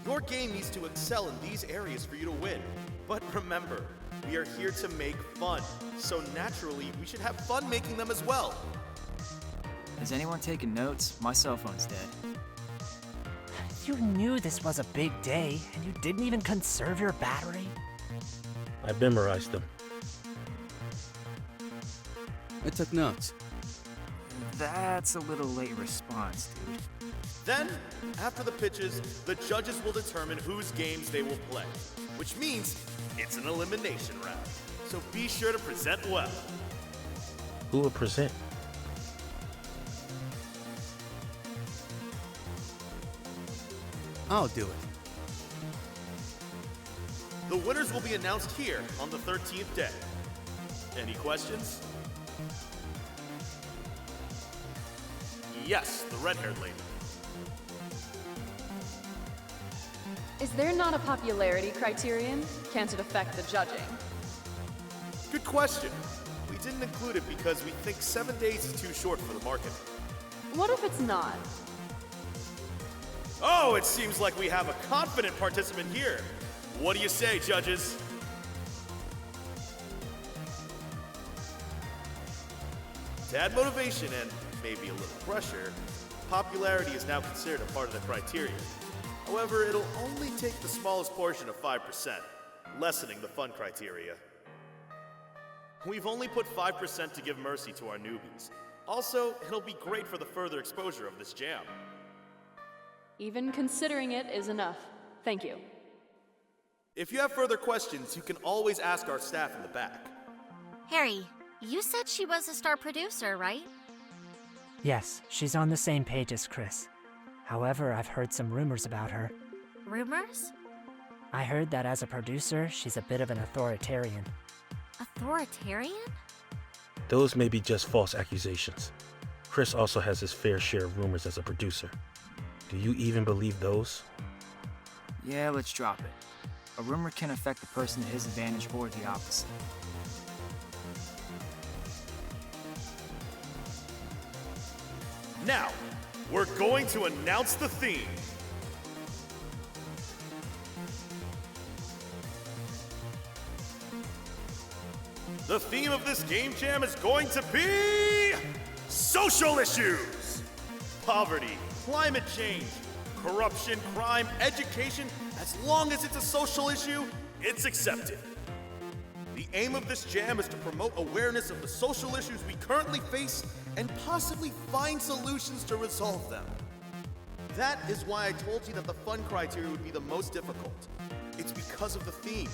L: Your game needs to excel in these areas for you to win. But remember, we are here to make fun, so naturally, we should have fun making them as well.
E: Is anyone taking notes? My cell phone's dead.
F: You knew this was a big day, and you didn't even conserve your battery?
G: I memorized them.
D: I took notes.
E: That's a little late response, dude.
L: Then, after the pitches, the judges will determine whose games they will play, which means it's an elimination round. So be sure to present well.
G: Who will present?
D: I'll do it.
L: The winners will be announced here on the 13th day. Any questions? Yes, the red-haired lady.
J: Is there not a popularity criterion? Can't it affect the judging?
L: Good question. We didn't include it because we think 7 days is too short for the market.
J: What if it's not?
L: Oh, it seems like we have a confident participant here. What do you say, judges? To add motivation and maybe a little pressure, popularity is now considered a part of the criteria. However, it'll only take the smallest portion of 5%, lessening the fun criteria. We've only put 5% to give mercy to our newbies. Also, it'll be great for the further exposure of this jam.
J: Even considering it is enough. Thank you.
L: If you have further questions, you can always ask our staff in the back.
A: Harry, you said she was a star producer, right?
F: Yes, she's on the same page as Chris. However, I've heard some rumors about her.
A: Rumors?
F: I heard that as a producer, she's a bit of an authoritarian.
A: Authoritarian?
G: Those may be just false accusations. Chris also has his fair share of rumors as a producer. Do you even believe those?
E: Yeah, let's drop it. A rumor can affect the person to his advantage or the opposite.
L: Now, we're going to announce the theme. The theme of this game jam is going to be social issues. Poverty, climate change, corruption, crime, education. As long as it's a social issue, it's accepted. The aim of this jam is to promote awareness of the social issues we currently face and possibly find solutions to resolve them. That is why I told you that the fun criteria would be the most difficult. It's because of the theme.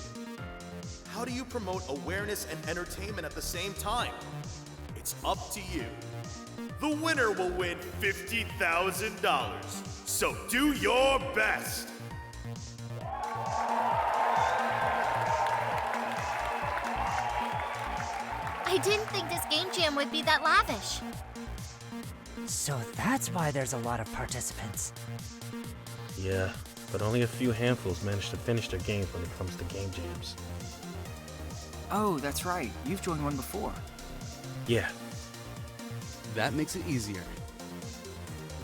L: How do you promote awareness and entertainment at the same time? It's up to you. The winner will win $50,000, so do your best.
A: I didn't think this game jam would be that lavish.
F: So that's why there's a lot of participants.
G: Yeah, but only a few handfuls manage to finish their games when it comes to game jams.
E: Oh, that's right. You've joined one before.
G: Yeah.
D: That makes it easier.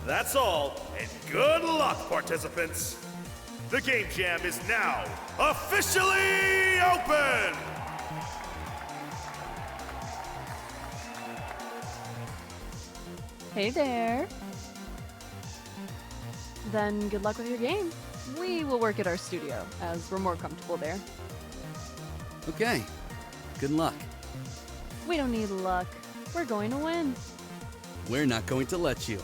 L: That's all, and good luck, participants. The game jam is now officially open!
J: Hey there. Then good luck with your game. We will work at our studio, as we're more comfortable there.
D: Okay. Good luck.
J: We don't need luck. We're going to win.
D: We're not going to let you.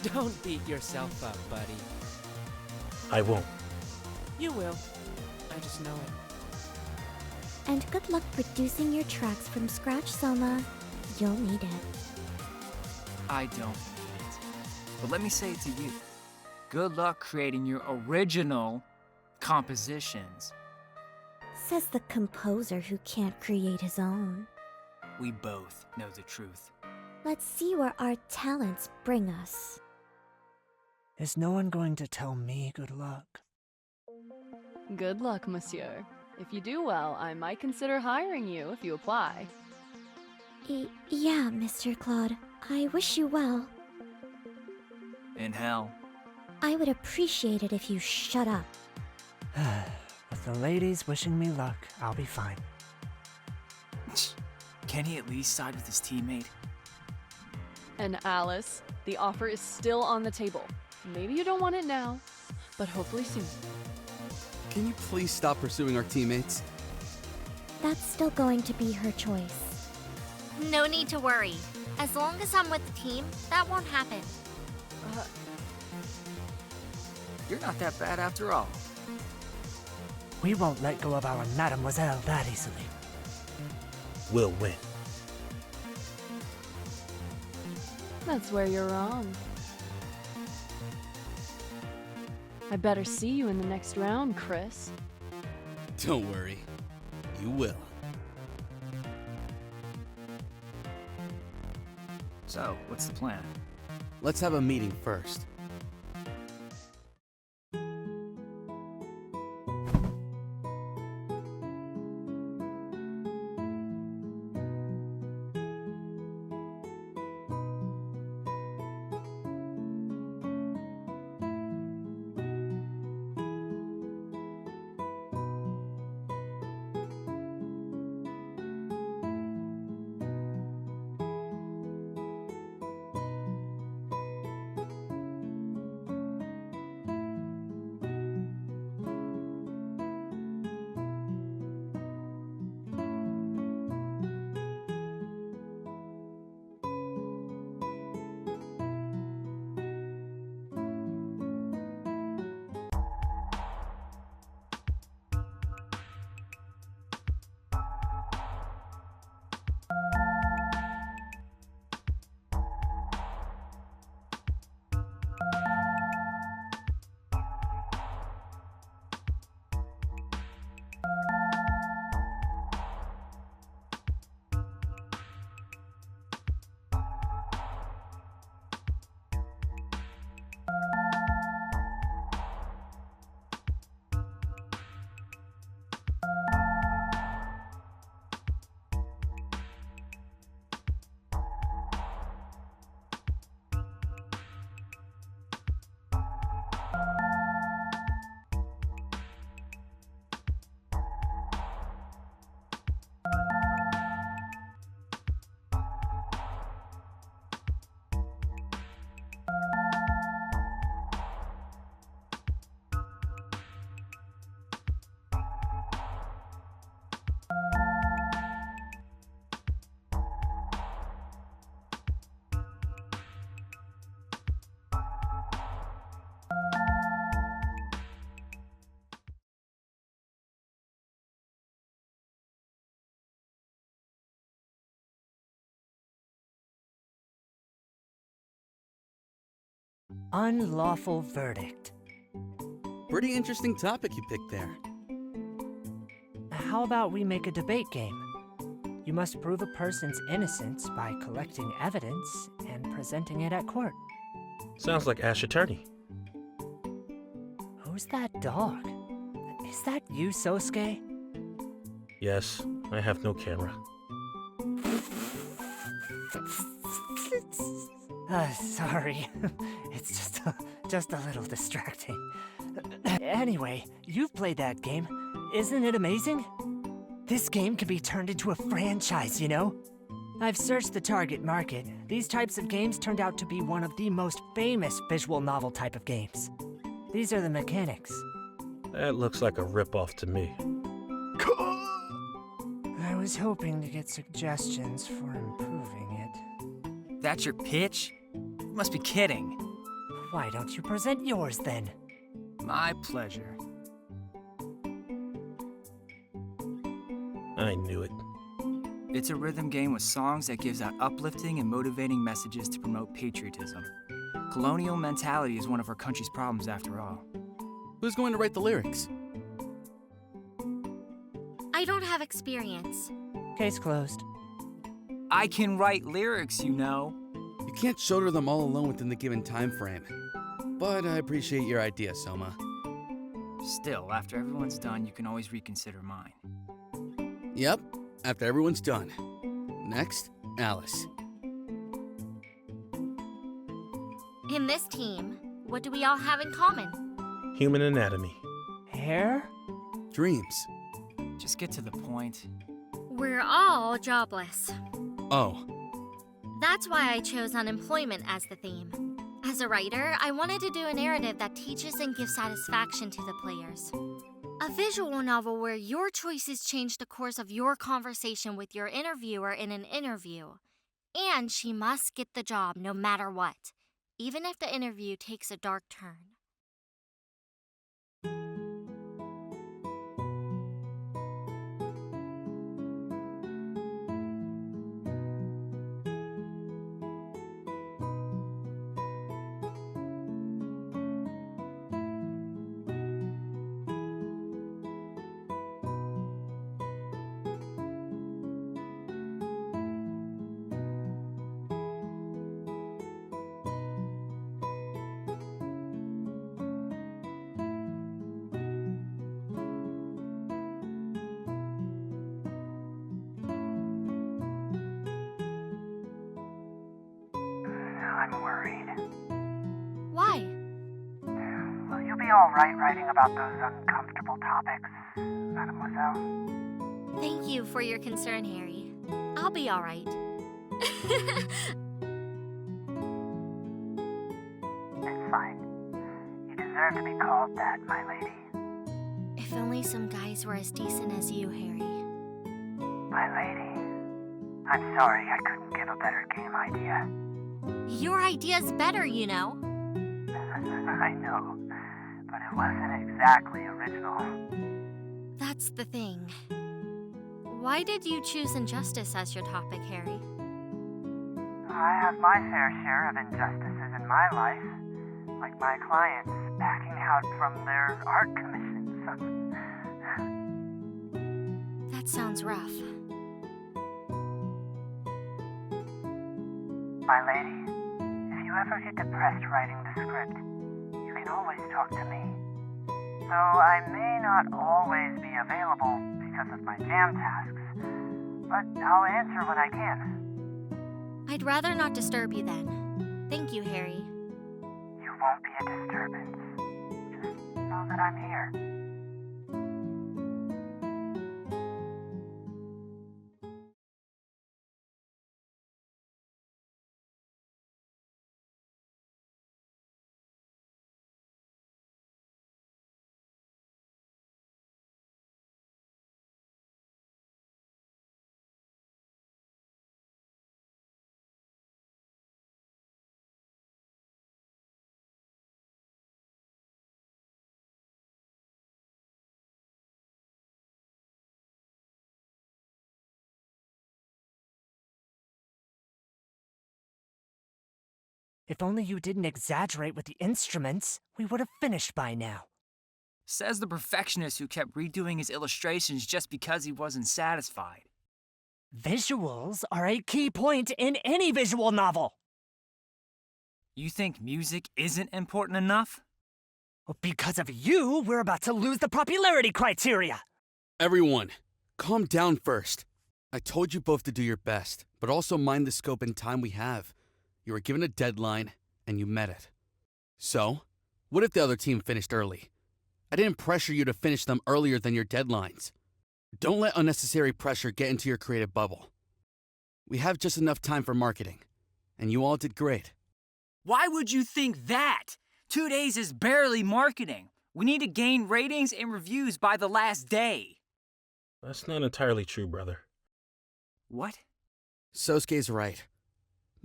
K: Don't beat yourself up, buddy.
G: I won't.
K: You will. I just know it.
M: And good luck producing your tracks from scratch, Selma. You'll need it.
E: I don't need it. But let me say it to you. Good luck creating your original compositions.
M: Says the composer who can't create his own.
E: We both know the truth.
M: Let's see where our talents bring us.
F: Is no one going to tell me good luck?
J: Good luck, monsieur. If you do well, I might consider hiring you if you apply.
M: Yeah, Mr. Claude. I wish you well.
E: In hell.
M: I would appreciate it if you shut up.
F: With the ladies wishing me luck, I'll be fine.
E: Can he at least side with his teammate?
J: And Alice, the offer is still on the table. Maybe you don't want it now, but hopefully soon.
D: Can you please stop pursuing our teammates?
M: That's still going to be her choice.
A: No need to worry. As long as I'm with the team, that won't happen.
E: You're not that bad after all.
F: We won't let go of our mademoiselle that easily.
G: We'll win.
J: That's where you're wrong. I better see you in the next round, Chris.
D: Don't worry. You will.
E: So, what's the plan?
D: Let's have a meeting first.
F: Unlawful verdict.
D: Pretty interesting topic you picked there.
F: How about we make a debate game? You must prove a person's innocence by collecting evidence and presenting it at court.
G: Sounds like Ash Attorney.
F: Who's that dog? Is that you, Sosuke?
G: Yes, I have no camera.
F: Sorry. It's just a little distracting. Anyway, you've played that game. Isn't it amazing? This game can be turned into a franchise, you know? I've searched the target market. These types of games turned out to be one of the most famous visual novel type of games. These are the mechanics.
G: That looks like a ripoff to me.
F: I was hoping to get suggestions for improving it.
E: That's your pitch? You must be kidding.
F: Why don't you present yours then?
E: My pleasure.
G: I knew it.
E: It's a rhythm game with songs that gives out uplifting and motivating messages to promote patriotism. Colonial mentality is one of our country's problems after all.
D: Who's going to write the lyrics?
A: I don't have experience.
F: Case closed.
E: I can write lyrics, you know.
D: You can't shoulder them all alone within the given time frame. But I appreciate your idea, Soma.
E: Still, after everyone's done, you can always reconsider mine.
D: Yep, after everyone's done. Next, Alice.
A: In this team, what do we all have in common?
G: Human anatomy.
F: Hair?
D: Dreams.
E: Just get to the point.
A: We're all jobless.
D: Oh,
A: That's why I chose unemployment as the theme. As a writer, I wanted to do a narrative that teaches and gives satisfaction to the players. A visual novel where your choices change the course of your conversation with your interviewer in an interview. And she must get the job no matter what, even if the interview takes a dark turn.
B: I'm worried.
A: Why?
B: Will you be alright writing about those uncomfortable topics, mademoiselle?
A: Thank you for your concern, Harry. I'll be all right.
B: It's fine. You deserve to be called that, my lady.
A: If only some guys were as decent as you, Harry.
B: My lady. I'm sorry I couldn't give a better game idea.
A: Your idea's better, you know.
B: I know, but it wasn't exactly original.
A: That's the thing. Why did you choose injustice as your topic, Harry?
B: I have my fair share of injustices in my life, like my clients backing out from their art commissions.
A: That sounds rough.
B: My lady, if you ever get depressed writing the script, you can always talk to me. Though I may not always be available because of my jam tasks, but I'll answer when I can.
A: I'd rather not disturb you then. Thank you, Harry.
B: You won't be a disturbance. Just know that I'm here.
F: If only you didn't exaggerate with the instruments, we would have finished by now.
E: Says the perfectionist who kept redoing his illustrations just because he wasn't satisfied.
F: Visuals are a key point in any visual novel.
E: You think music isn't important enough?
F: Well, because of you, we're about to lose the popularity criteria.
D: everyone, calm down first. I told you both to do your best, but also mind the scope and time we have. You were given a deadline, and you met it. So, what if the other team finished early? I didn't pressure you to finish them earlier than your deadlines. Don't let unnecessary pressure get into your creative bubble. We have just enough time for marketing, and you all did great.
E: Why would you think that? 2 days is barely marketing. We need to gain ratings and reviews by the last day.
G: That's not entirely true, brother.
E: What?
D: Sosuke's right.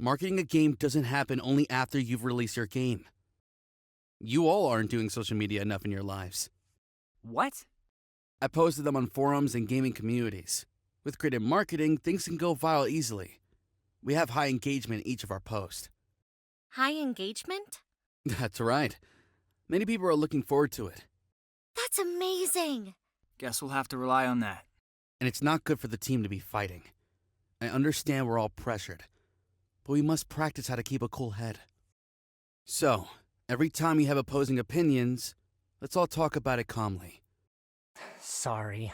D: Marketing a game doesn't happen only after you've released your game. You all aren't doing social media enough in your lives.
E: What?
D: I posted them on forums and gaming communities. With creative marketing, things can go viral easily. We have high engagement in each of our posts.
A: High engagement?
D: That's right. Many people are looking forward to it.
A: That's amazing!
E: Guess we'll have to rely on that.
D: And it's not good for the team to be fighting. I understand we're all pressured, but we must practice how to keep a cool head. So, every time you have opposing opinions, let's all talk about it calmly.
F: Sorry.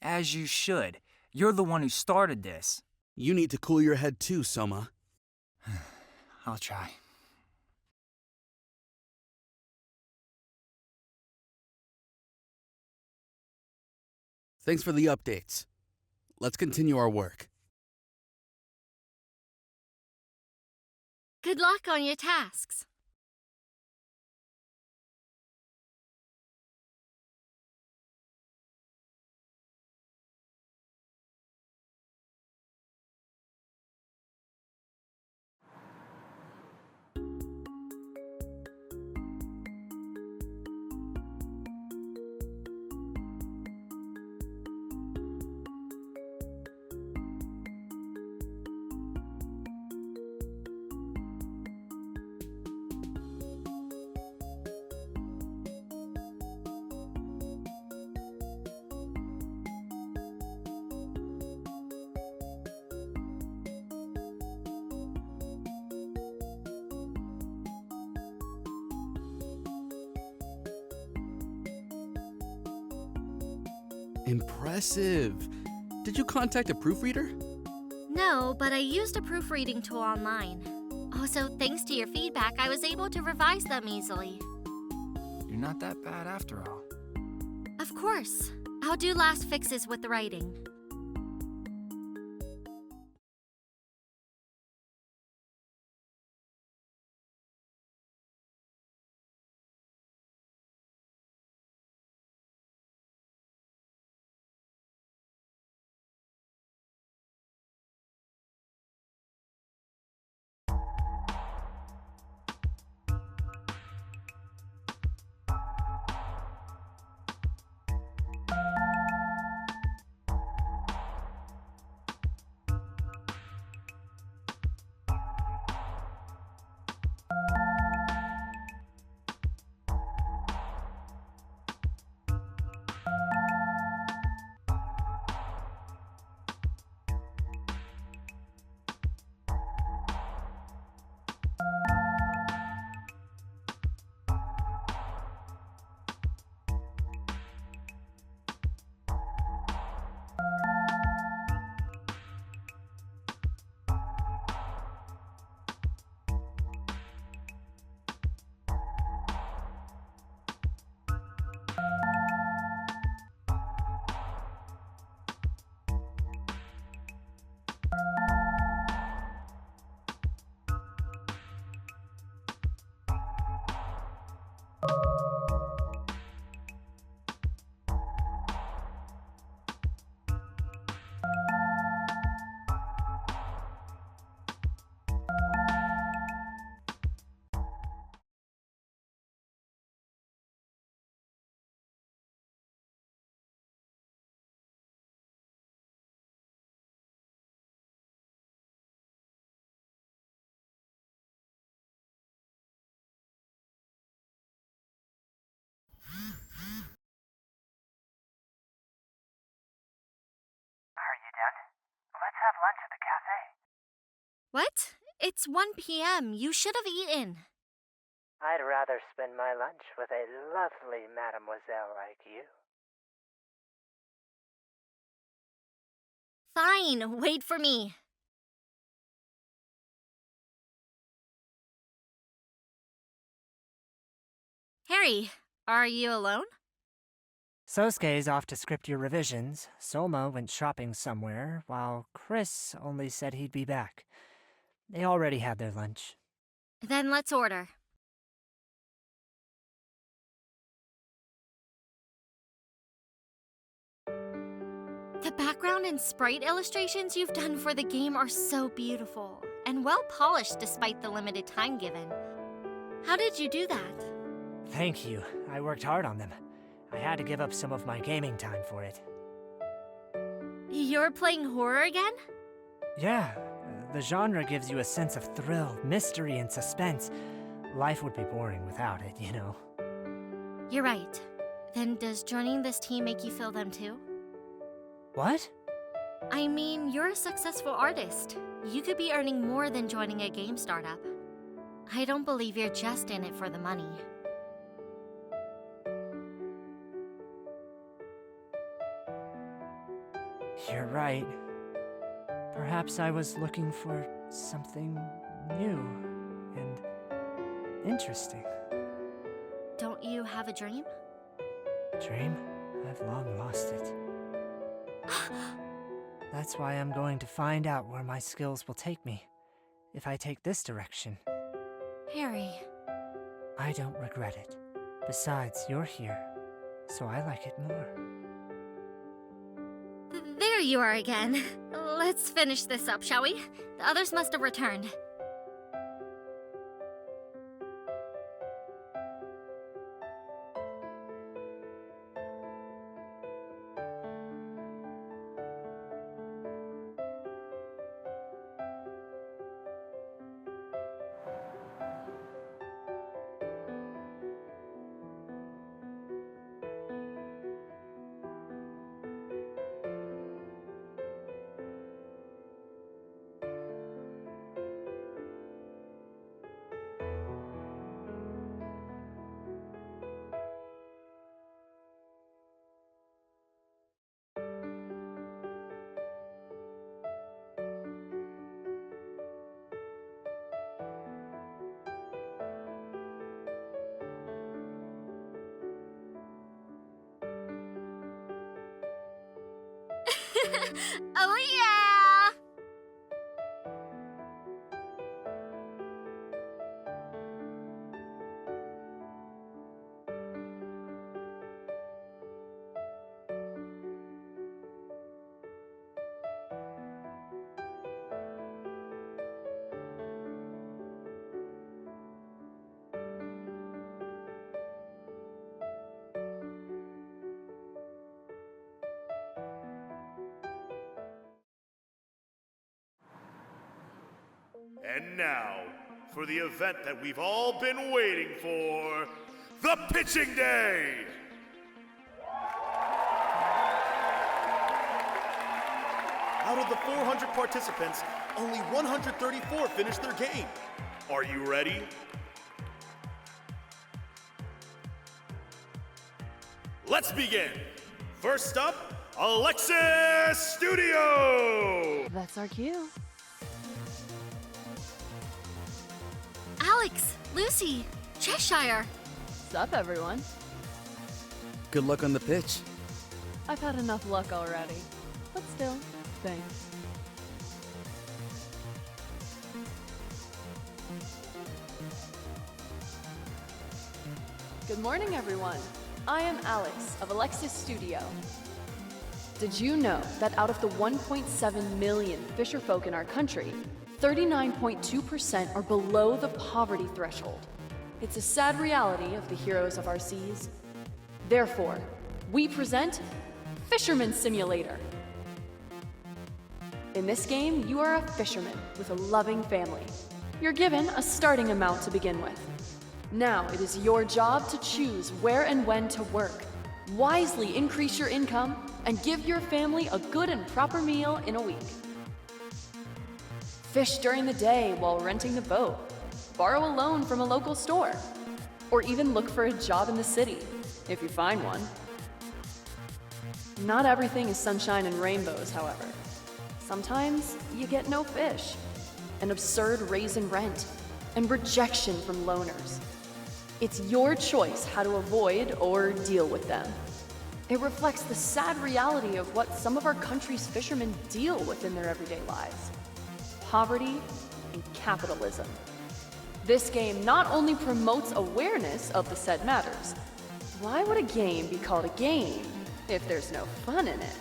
E: As you should. You're the one who started this.
D: You need to cool your head too, Soma.
E: I'll try.
D: Thanks for the updates. Let's continue our work.
A: Good luck on your tasks.
D: Impressive. Did you contact a proofreader?
A: No, but I used a proofreading tool online. Also, thanks to your feedback, I was able to revise them easily.
E: You're not that bad after all.
A: Of course. I'll do last fixes with the writing.
B: Are you done? Let's have lunch at the cafe.
A: What? It's 1 p.m. You should have eaten.
F: I'd rather spend my lunch with a lovely mademoiselle like you.
A: Fine, wait for me. Harry, are you alone?
F: Sosuke's off to script your revisions. Soma went shopping somewhere, while Chris only said he'd be back. They already had their lunch.
A: Then let's order. The background and sprite illustrations you've done for the game are so beautiful, and well polished despite the limited time given. How did you do that?
F: Thank you. I worked hard on them. I had to give up some of my gaming time for it.
A: You're playing horror again?
F: Yeah, The genre gives you a sense of thrill, mystery, and suspense. Life would be boring without it, you know.
A: You're right. Then does joining this team make you feel them too?
F: What?
A: I mean, you're a successful artist. You could be earning more than joining a game startup. I don't believe you're just in it for the money.
F: You're right. Perhaps I was looking for something new and interesting.
A: Don't you have a dream?
F: Dream? I've long lost it. That's why I'm going to find out where my skills will take me. If I take this direction.
A: Harry.
F: I don't regret it. Besides, you're here, so I like it more.
A: There you are again. Let's finish this up, shall we? The others must have returned. Oh yeah!
L: And now, for the event that we've all been waiting for, the Pitching Day! Out of the 400 participants, only 134 finished their game. Are you ready? Let's begin. First up, Alexis Studio!
J: That's our cue.
A: Alex, Lucy, Cheshire.
J: Sup, everyone?
D: Good luck on the pitch.
J: I've had enough luck already. But still, thanks. Good morning, everyone. I am Alex of Alexis Studio. Did you know that out of the 1.7 million fisherfolk in our country, 39.2% are below the poverty threshold? It's a sad reality of the heroes of our seas. Therefore, we present Fisherman Simulator. In this game, you are a fisherman with a loving family. You're given a starting amount to begin with. Now it is your job to choose where and when to work, wisely increase your income, and give your family a good and proper meal in a week. Fish during the day while renting the boat, borrow a loan from a local store, or even look for a job in the city, if you find one. Not everything is sunshine and rainbows, however. Sometimes you get no fish, an absurd raise in rent, and rejection from loaners. It's your choice how to avoid or deal with them. It reflects the sad reality of what some of our country's fishermen deal with in their everyday lives: poverty and capitalism. This game not only promotes awareness of the said matters. Why would a game be called a game if there's no fun in it?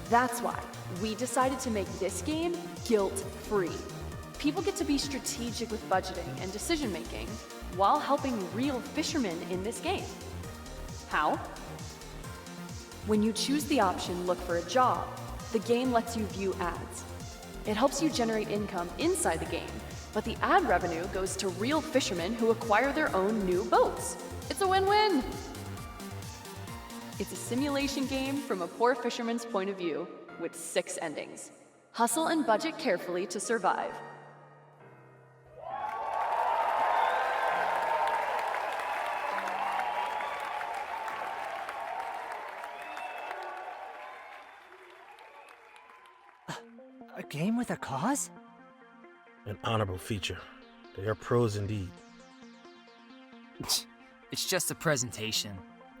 J: That's why we decided to make this game guilt-free. People get to be strategic with budgeting and decision-making while helping real fishermen in this game. How? When you choose the option Look for a Job, the game lets you view ads. It helps you generate income inside the game, but the ad revenue goes to real fishermen who acquire their own new boats. It's a win-win! It's a simulation game from a poor fisherman's point of view, with 6 endings. Hustle and budget carefully to survive.
F: A game with a cause?
G: An honorable feature. They are pros indeed.
E: It's just a presentation.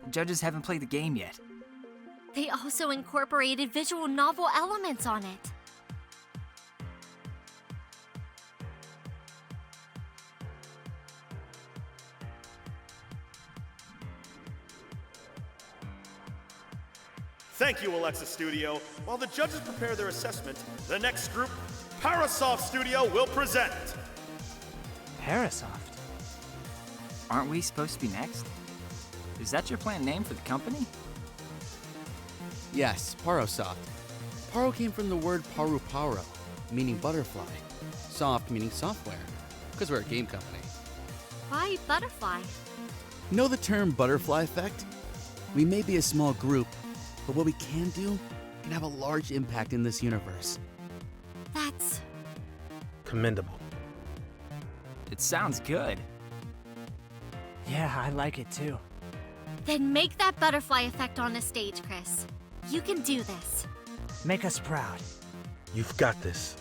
E: The judges haven't played the game yet.
A: They also incorporated visual novel elements on it.
L: Thank you, Alexa Studio. While the judges prepare their assessment, the next group, Parasoft Studio, will present.
F: Parasoft?
E: Aren't we supposed to be next? Is that your planned name for the company?
D: Yes, Parosoft. Paro came from the word paru paro, meaning butterfly. Soft meaning software, because we're a game company.
A: Why butterfly?
D: Know the term butterfly effect? We may be a small group, but what we can do can have a large impact in this universe.
A: That's
G: Commendable.
E: It sounds good.
F: Yeah, I like it too.
A: Then make that butterfly effect on a stage, Chris. You can do this.
F: Make us proud.
G: You've got this.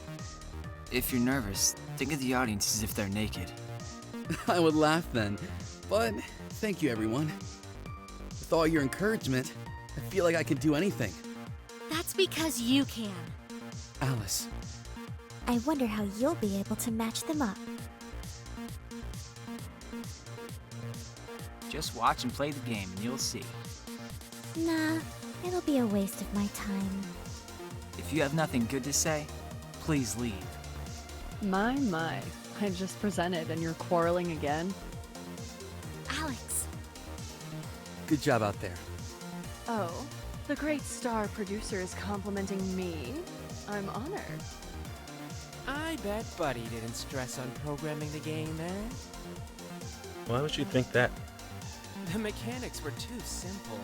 E: If you're nervous, think of the audience as if they're naked.
D: I would laugh then, but thank you everyone. With all your encouragement, I feel like I can do anything.
A: That's because you can.
D: Alice,
M: I wonder how you'll be able to match them up.
E: Just watch and play the game and you'll see.
M: Nah, it'll be a waste of my time.
E: If you have nothing good to say, please leave.
J: My. I just presented and you're quarreling again?
A: Alex.
D: good job out there.
J: Oh, the great star producer is complimenting me? I'm honored.
K: I bet Buddy didn't stress on programming the game, eh?
G: Why would you think that?
K: The mechanics were too simple.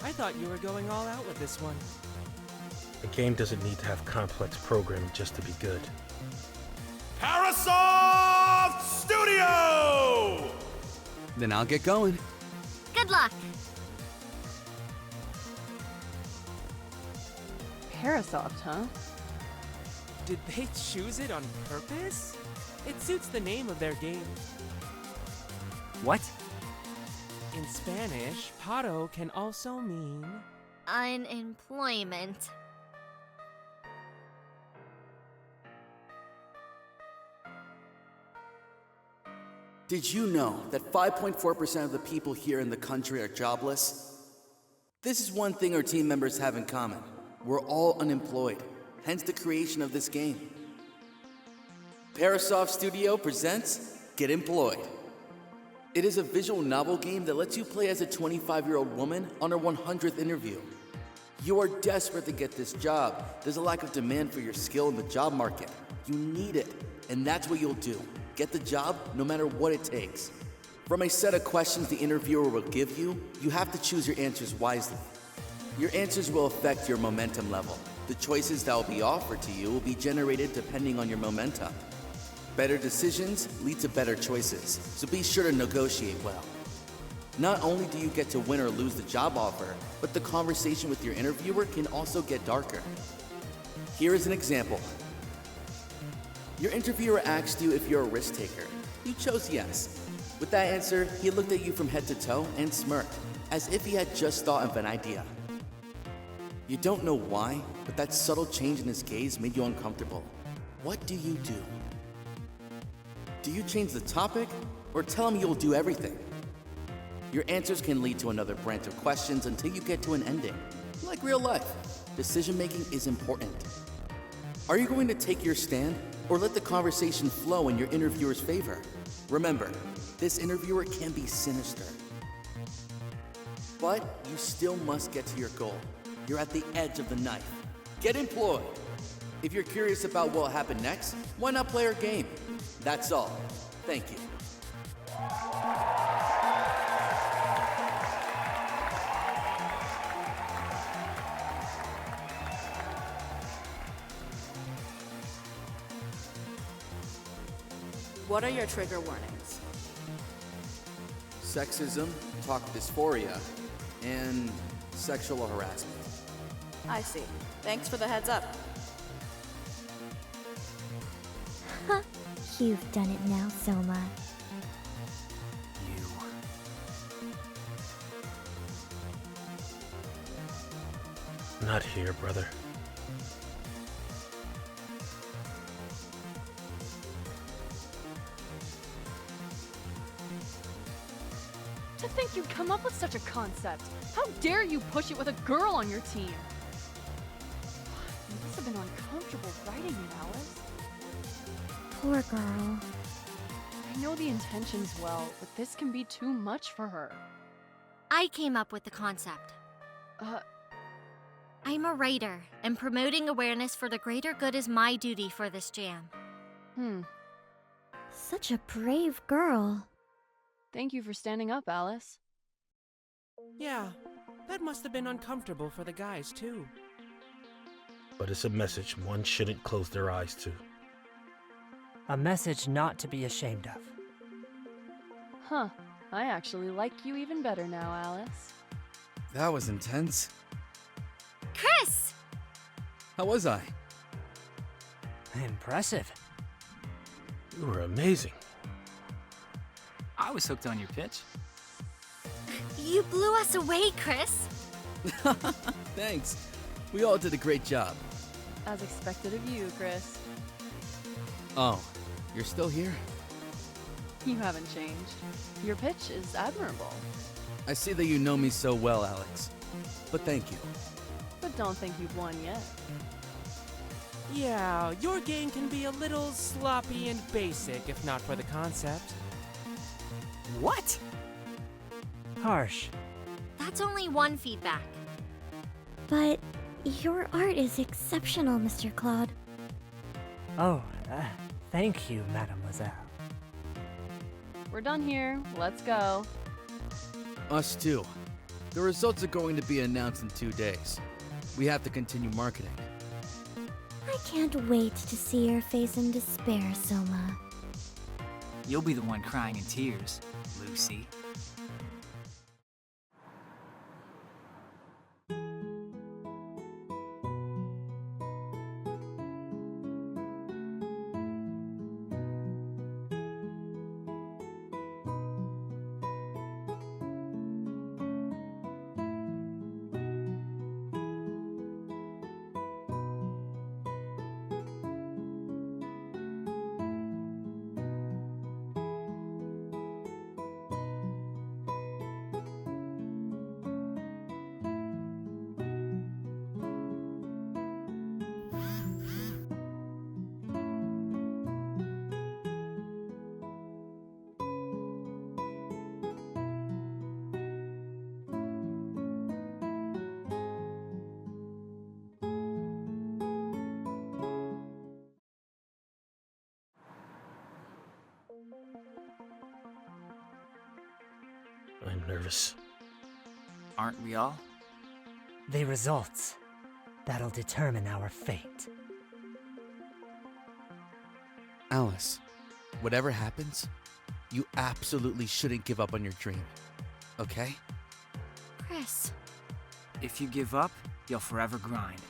K: I thought you were going all out with this one.
G: A game doesn't need to have complex programming just to be good.
L: Parasoft Studio!
D: Then I'll get going.
A: Good luck.
J: Parasoft, huh?
K: Did they choose it on purpose? It suits the name of their game.
E: What?
K: In Spanish, paro can also mean...
A: unemployment.
D: Did you know that 5.4% of the people here in the country are jobless? This is one thing our team members have in common. We're all unemployed, hence the creation of this game. Parasoft Studio presents Get Employed. It is a visual novel game that lets you play as a 25-year-old woman on her 100th interview. You are desperate to get this job. There's a lack of demand for your skill in the job market. You need it, and that's what you'll do. Get the job no matter what it takes. From a set of questions the interviewer will give you, you have to choose your answers wisely. Your answers will affect your momentum level. The choices that will be offered to you will be generated depending on your momentum. Better decisions lead to better choices, so be sure to negotiate well. Not only do you get to win or lose the job offer, but the conversation with your interviewer can also get darker. Here is an example. Your interviewer asked you if you're a risk taker. You chose yes. With that answer, he looked at you from head to toe and smirked, as if he had just thought of an idea. You don't know why, but that subtle change in his gaze made you uncomfortable. What do you do? Do you change the topic, or tell him you'll do everything? Your answers can lead to another branch of questions until you get to an ending. Like real life, decision-making is important. Are you going to take your stand, or let the conversation flow in your interviewer's favor? Remember, this interviewer can be sinister. But you still must get to your goal. You're at the edge of the knife. Get employed! If you're curious about what will happen next, why not play our game? That's all. Thank you.
I: What are your trigger warnings?
D: Sexism, talk dysphoria, and sexual harassment.
I: I see. Thanks for the heads up.
M: You've done it now, Soma.
G: Not here, brother.
J: To think you'd come up with such a concept. How dare you push it with a girl on your team? You must have been uncomfortable writing it, Alice.
M: Poor girl.
J: I know the intentions well, but this can be too much for her.
A: I came up with the concept. I'm a writer, and promoting awareness for the greater good is my duty for this jam.
M: Such a brave girl.
J: Thank you for standing up, Alice.
K: Yeah, that must have been uncomfortable for the guys, too.
G: But it's a message one shouldn't close their eyes to.
F: A message not to be ashamed of.
J: Huh. I actually like you even better now, Alice.
D: That was intense.
A: Chris!
D: How was I?
F: Impressive.
G: You were amazing.
E: I was hooked on your pitch.
A: You blew us away, Chris.
D: Thanks. We all did a great job.
J: As expected of you, Chris.
D: Oh, you're still here?
J: You haven't changed. Your pitch is admirable.
D: I see that you know me so well, Alex. But thank you.
J: But don't think you've won yet.
K: Yeah, your game can be a little sloppy and basic if not for the concept.
E: What?
F: Harsh.
A: That's only one feedback.
M: But your art is exceptional, Mr. Claude.
F: Oh, thank you, mademoiselle.
J: We're done here. Let's go.
D: Us too. The results are going to be announced in 2 days. We have to continue marketing.
M: I can't wait to see your face in despair, Soma.
E: You'll be the one crying in tears, Lucy.
G: I'm nervous.
E: Aren't we all?
F: The results. That'll determine our fate.
D: Alice, whatever happens, you absolutely shouldn't give up on your dream. Okay?
A: Chris,
E: If you give up, you'll forever grind.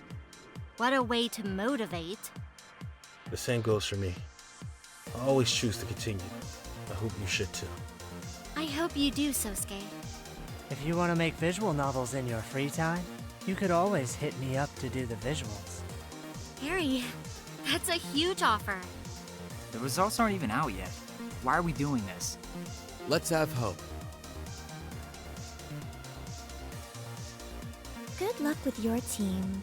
A: what a way to motivate.
G: The same goes for me. I always choose to continue. I hope you should too.
A: I hope you do, Sosuke.
F: If you want to make visual novels in your free time, you could always hit me up to do the visuals.
A: Harry, that's a huge offer.
E: The results aren't even out yet. Why are we doing this?
D: Let's have hope.
M: Good luck with your team.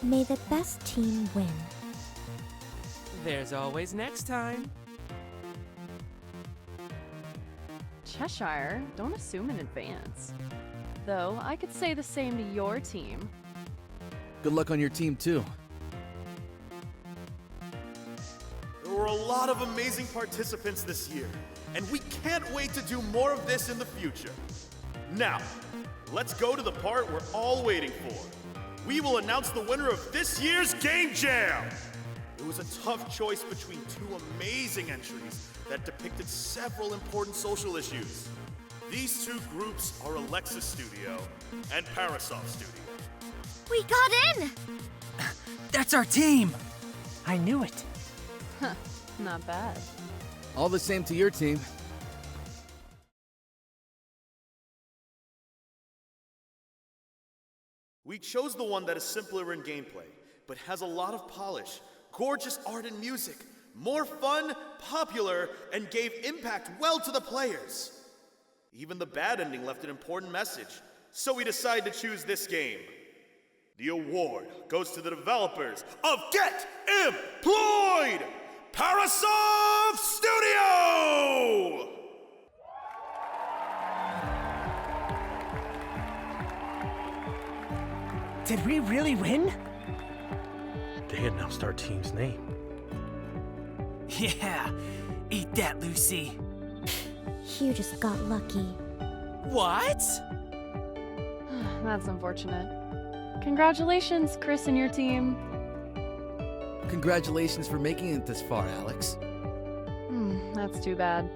M: May the best team win.
K: There's always next time.
J: Cheshire, don't assume in advance. Though, I could say the same to your team.
D: Good luck on your team too.
L: There were a lot of amazing participants this year, and we can't wait to do more of this in the future. Now, let's go to the part we're all waiting for. We will announce the winner of this year's Game Jam! It was a tough choice between two amazing entries that depicted several important social issues. These two groups are Alexis Studio and Parasoft Studio.
A: We got in!
E: That's our team!
F: I knew it.
J: Not bad.
D: All the same to your team.
L: We chose the one that is simpler in gameplay, but has a lot of polish, gorgeous art and music, more fun, popular, and gave impact well to the players. Even the bad ending left an important message, so we decided to choose this game. The award goes to the developers of Get Employed! Parasoft Studio!
F: Did we really win?
G: They announced our team's name.
E: Yeah, eat that, Lucy.
M: You just got lucky.
K: What?
J: That's unfortunate. Congratulations, Chris and your team.
D: Congratulations for making it this far, Alex.
J: That's too bad.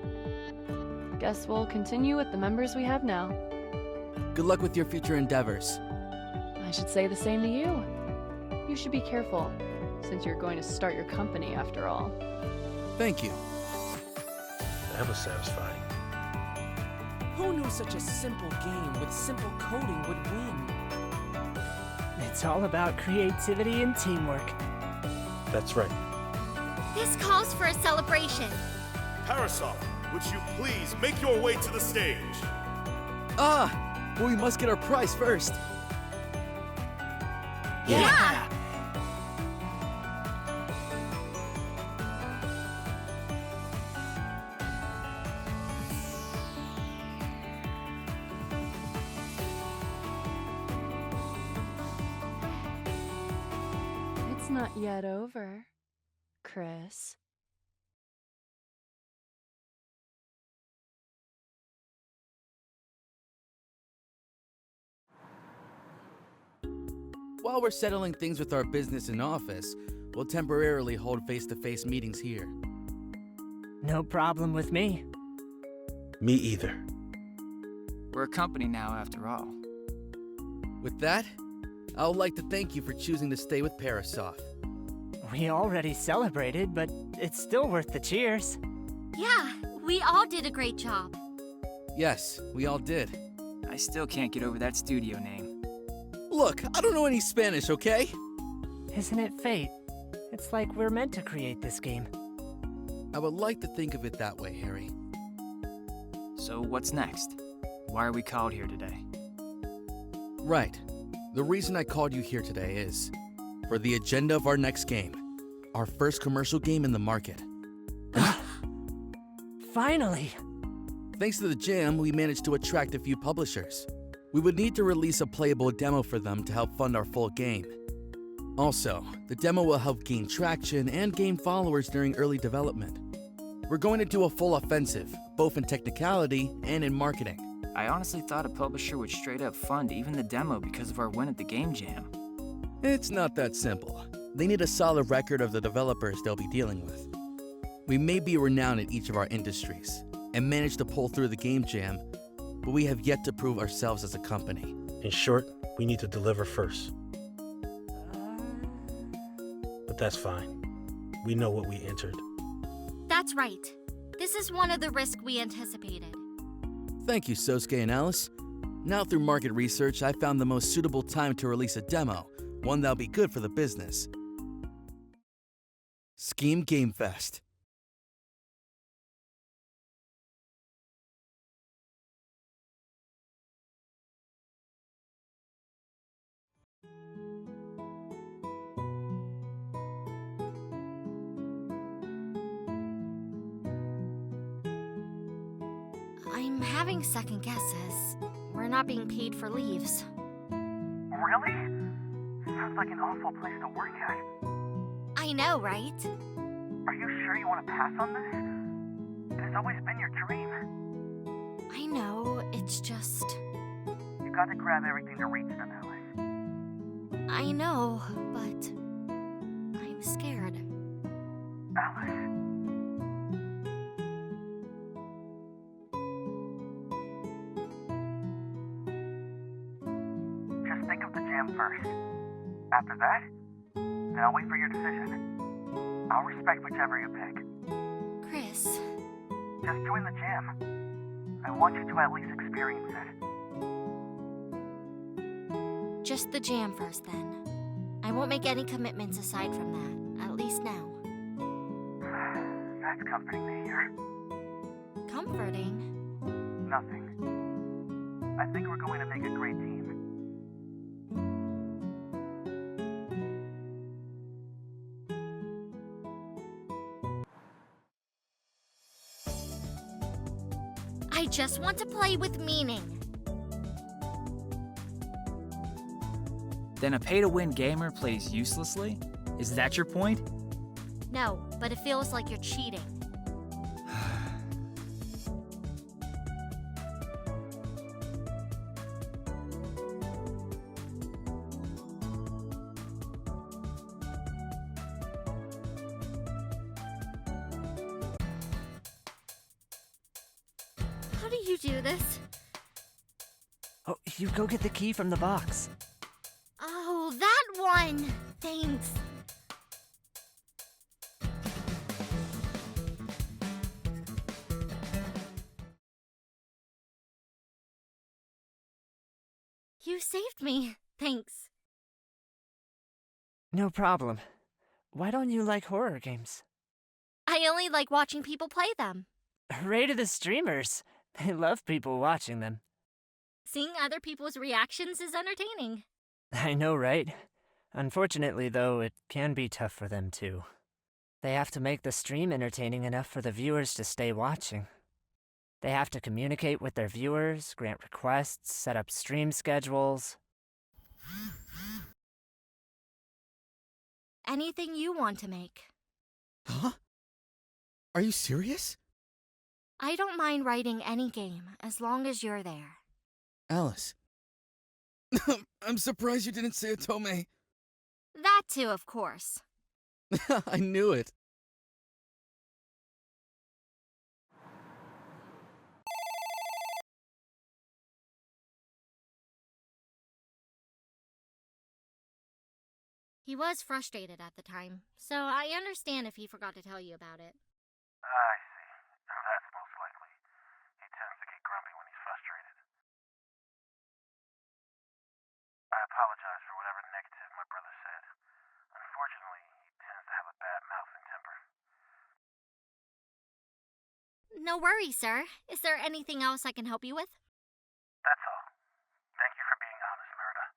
J: Guess we'll continue with the members we have now.
D: Good luck with your future endeavors.
J: I should say the same to you. You should be careful, since you're going to start your company after all.
D: Thank you.
G: That was satisfying.
K: Who knew such a simple game with simple coding would win?
F: It's all about creativity and teamwork.
G: That's right.
A: This calls for a celebration.
L: Parasoft, would you please make your way to the stage?
D: But we must get our prize first.
A: Yeah!
J: It's not yet over, Chris.
D: While we're settling things with our business and office, we'll temporarily hold face-to-face meetings here.
F: No problem with me.
G: Me either.
E: We're a company now, after all.
D: With that, I would like to thank you for choosing to stay with Parasoft.
F: We already celebrated, but it's still worth the cheers.
A: Yeah, we all did a great job.
D: Yes, we all did.
E: I still can't get over that studio name.
D: Look, I don't know any Spanish, okay?
F: Isn't it fate? It's like we're meant to create this game.
D: I would like to think of it that way, Harry.
E: So what's next? Why are we called here today?
D: Right. The reason I called you here today is for the agenda of our next game. Our first commercial game in the market.
F: Finally!
D: Thanks to the jam, we managed to attract a few publishers. We would need to release a playable demo for them to help fund our full game. Also, the demo will help gain traction and gain followers during early development. We're going to do a full offensive, both in technicality and in marketing.
E: I honestly thought a publisher would straight up fund even the demo because of our win at the Game Jam.
D: It's not that simple. They need a solid record of the developers they'll be dealing with. We may be renowned in each of our industries and manage to pull through the Game Jam, but we have yet to prove ourselves as a company.
G: In short, we need to deliver first. But that's fine. We know what we entered.
A: That's right. This is one of the risks we anticipated.
D: Thank you, Sosuke and Alice. Now through market research, I found the most suitable time to release a demo, one that'll be good for the business. Scheme Game Fest.
A: I'm having second guesses. We're not being paid for leaves.
B: Really? Sounds like an awful place to work at.
A: I know, right?
B: Are you sure you want to pass on this? It has always been your dream.
A: I know, it's just.
B: You got to grab everything to reach them, Alice.
A: I know, but. I'm scared.
B: Alice. Just think of the jam first. After that, then I'll wait for your decision. I'll respect whichever you pick.
A: Chris.
B: Just join the jam. I want you to at least experience it.
A: Just the jam first, then. I won't make any commitments aside from that, at least now.
B: That's comforting to hear.
A: Comforting?
B: Nothing. I think we're going to make a great team.
A: I just want to play with meaning.
E: Then a pay-to-win gamer plays uselessly? Is that your point?
A: No, but it feels like you're cheating. How do you do this?
F: Oh, you go get the key from the box.
A: Oh, that one! Thanks. You saved me. Thanks.
F: No problem. Why don't you like horror games?
A: I only like watching people play them.
F: Hooray to the streamers. They love people watching them.
A: Seeing other people's reactions is entertaining.
F: I know, right? Unfortunately, though, it can be tough for them, too. They have to make the stream entertaining enough for the viewers to stay watching. They have to communicate with their viewers, grant requests, set up stream schedules.
A: Anything you want to make.
D: Huh? Are you serious?
A: I don't mind writing any game, as long as you're there.
D: Alice. I'm surprised you didn't say Otome.
A: That too, of course.
D: I knew it.
A: He was frustrated at the time, so I understand if he forgot to tell you about it.
B: I see. That's most likely. He tends to get grumpy when he's frustrated. I apologize for whatever negative my brother said. Unfortunately, he tends to have a bad mouth and temper.
A: No worries, sir. Is there anything else I can help you with?
B: That's all. Thank you for being honest, Merida.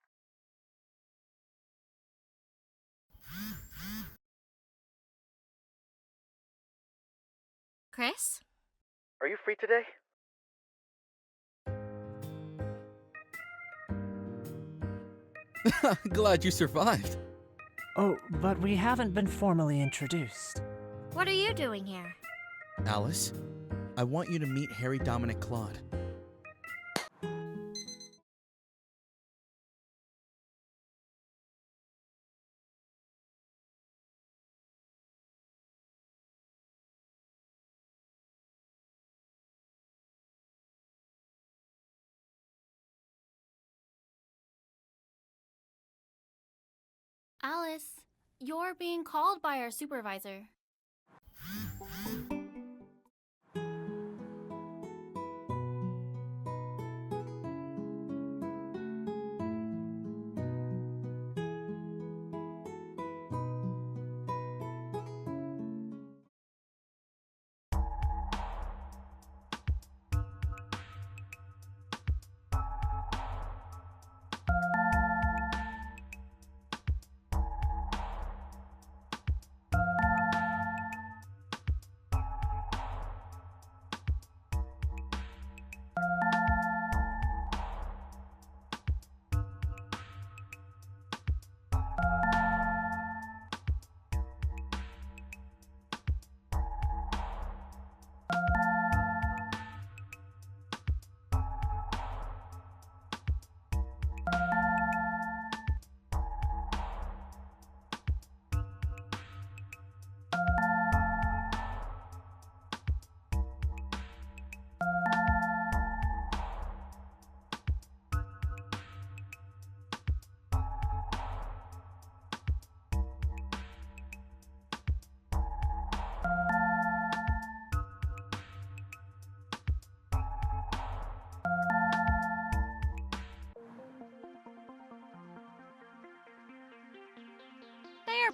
A: Chris?
H: Are you free today?
D: Glad you survived.
F: Oh, but we haven't been formally introduced.
A: What are you doing here?
D: Alice, I want you to meet Harry Dominic Claude.
C: Alice, you're being called by our supervisor.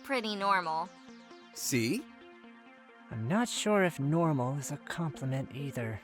A: pretty normal.
D: See?
F: I'm not sure if normal is a compliment either.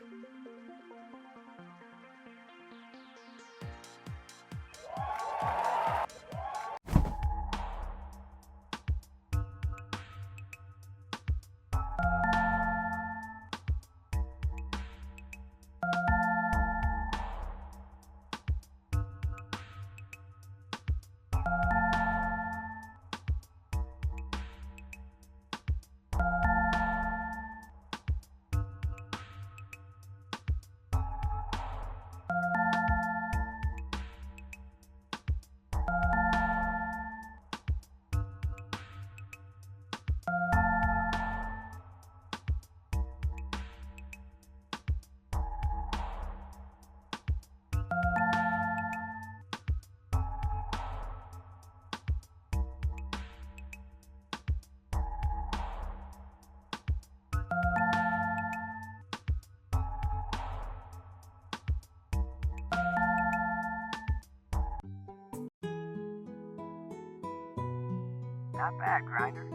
B: Not bad, Grinder.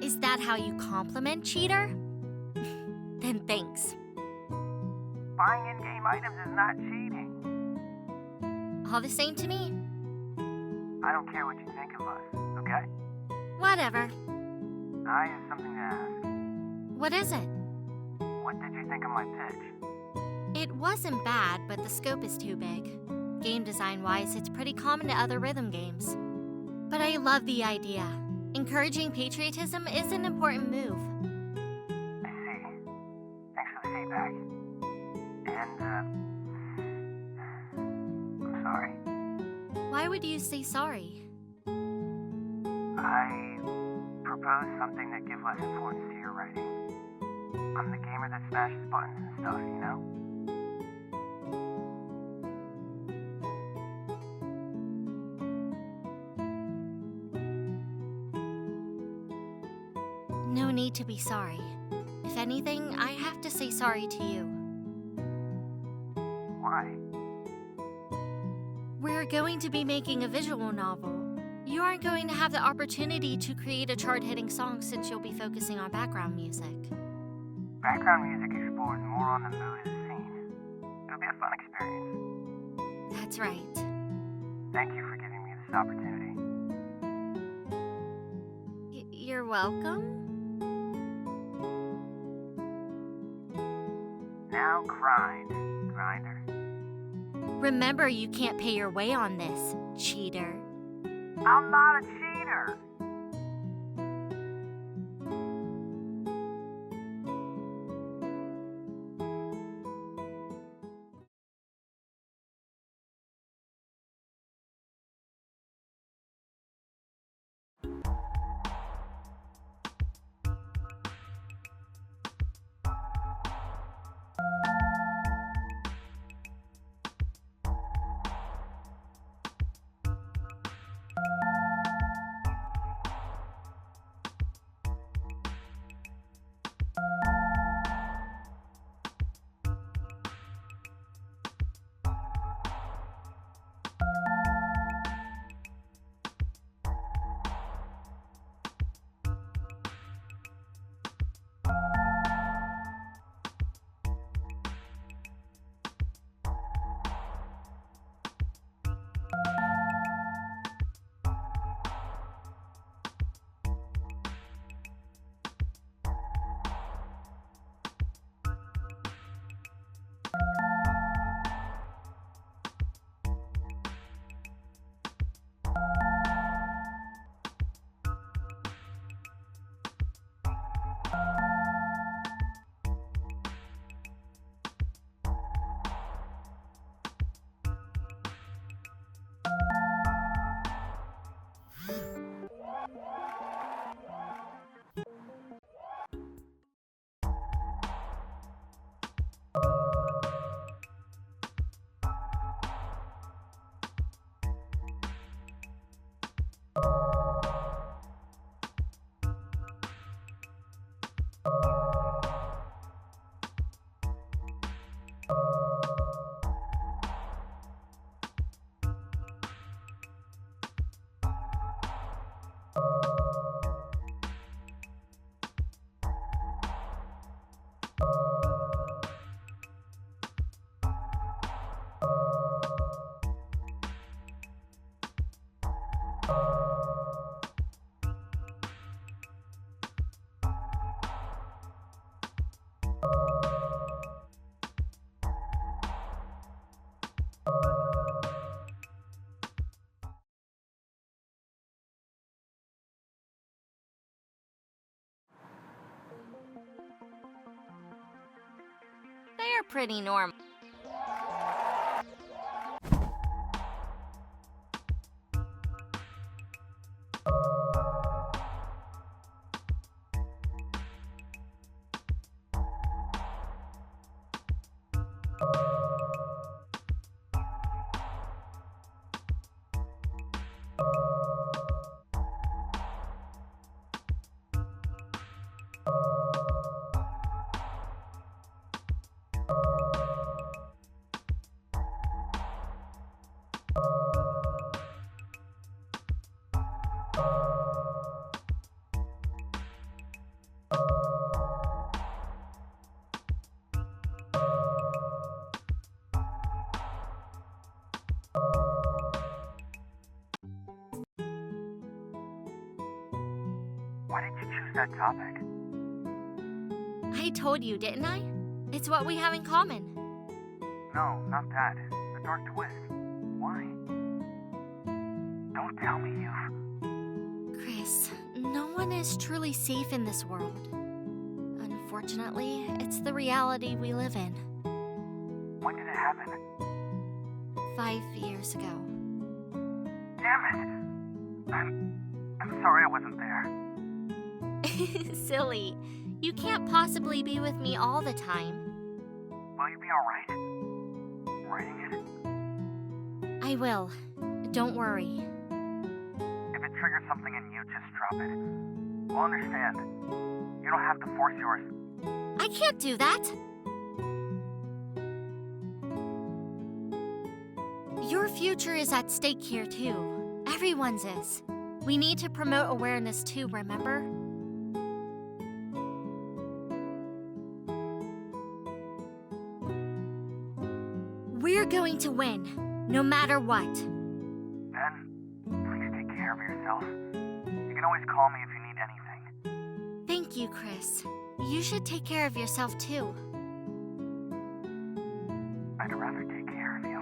A: Is that how you compliment, cheater? Then thanks.
B: Buying in-game items is not cheating.
A: All the same to me?
B: I don't care what you think of us, okay?
A: Whatever.
B: I have something to ask.
A: What is it?
B: What did you think of my pitch?
A: It wasn't bad, but the scope is too big. Game design-wise, it's pretty common to other rhythm games. But I love the idea. Encouraging patriotism is an important move.
B: I see. Thanks for the feedback. And, I'm sorry.
A: Why would you say sorry?
B: I proposed something that gives less importance to your writing. I'm the gamer that smashes buttons and stuff, you know?
A: No need to be sorry. If anything, I have to say sorry to you.
B: Why?
A: We're going to be making a visual novel. You aren't going to have the opportunity to create a chart-hitting song since you'll be focusing on background music.
B: Background music explores more on the mood of the scene. It'll be a fun experience.
A: That's right.
B: Thank you for giving me this opportunity.
A: You're welcome?
B: Now grind, Grinder.
A: Remember, you can't pay your way on this, cheater.
B: I'm not a cheater!
A: They're pretty normal.
B: Why did you choose that topic?
A: I told you, didn't I? It's what we have in common.
B: No, not that. The dark twist. Why? Don't tell me you've...
A: Chris, no one is truly safe in this world. Unfortunately, it's the reality we live in.
B: When did it happen?
A: 5 years ago.
B: Damn it! I'm sorry I wasn't there.
A: Silly. You can't possibly be with me all the time.
B: Will you be alright? Writing it?
A: I will. Don't worry.
B: If it triggers something in you, just drop it. We'll understand. You don't have to force yours.
A: I can't do that. Your future is at stake here, too. Everyone's is. We need to promote awareness, too, remember? We're going to win, no matter what.
B: Then, please take care of yourself. You can always call me if you need anything.
A: Thank you, Chris. You should take care of yourself, too.
B: I'd rather take care of you.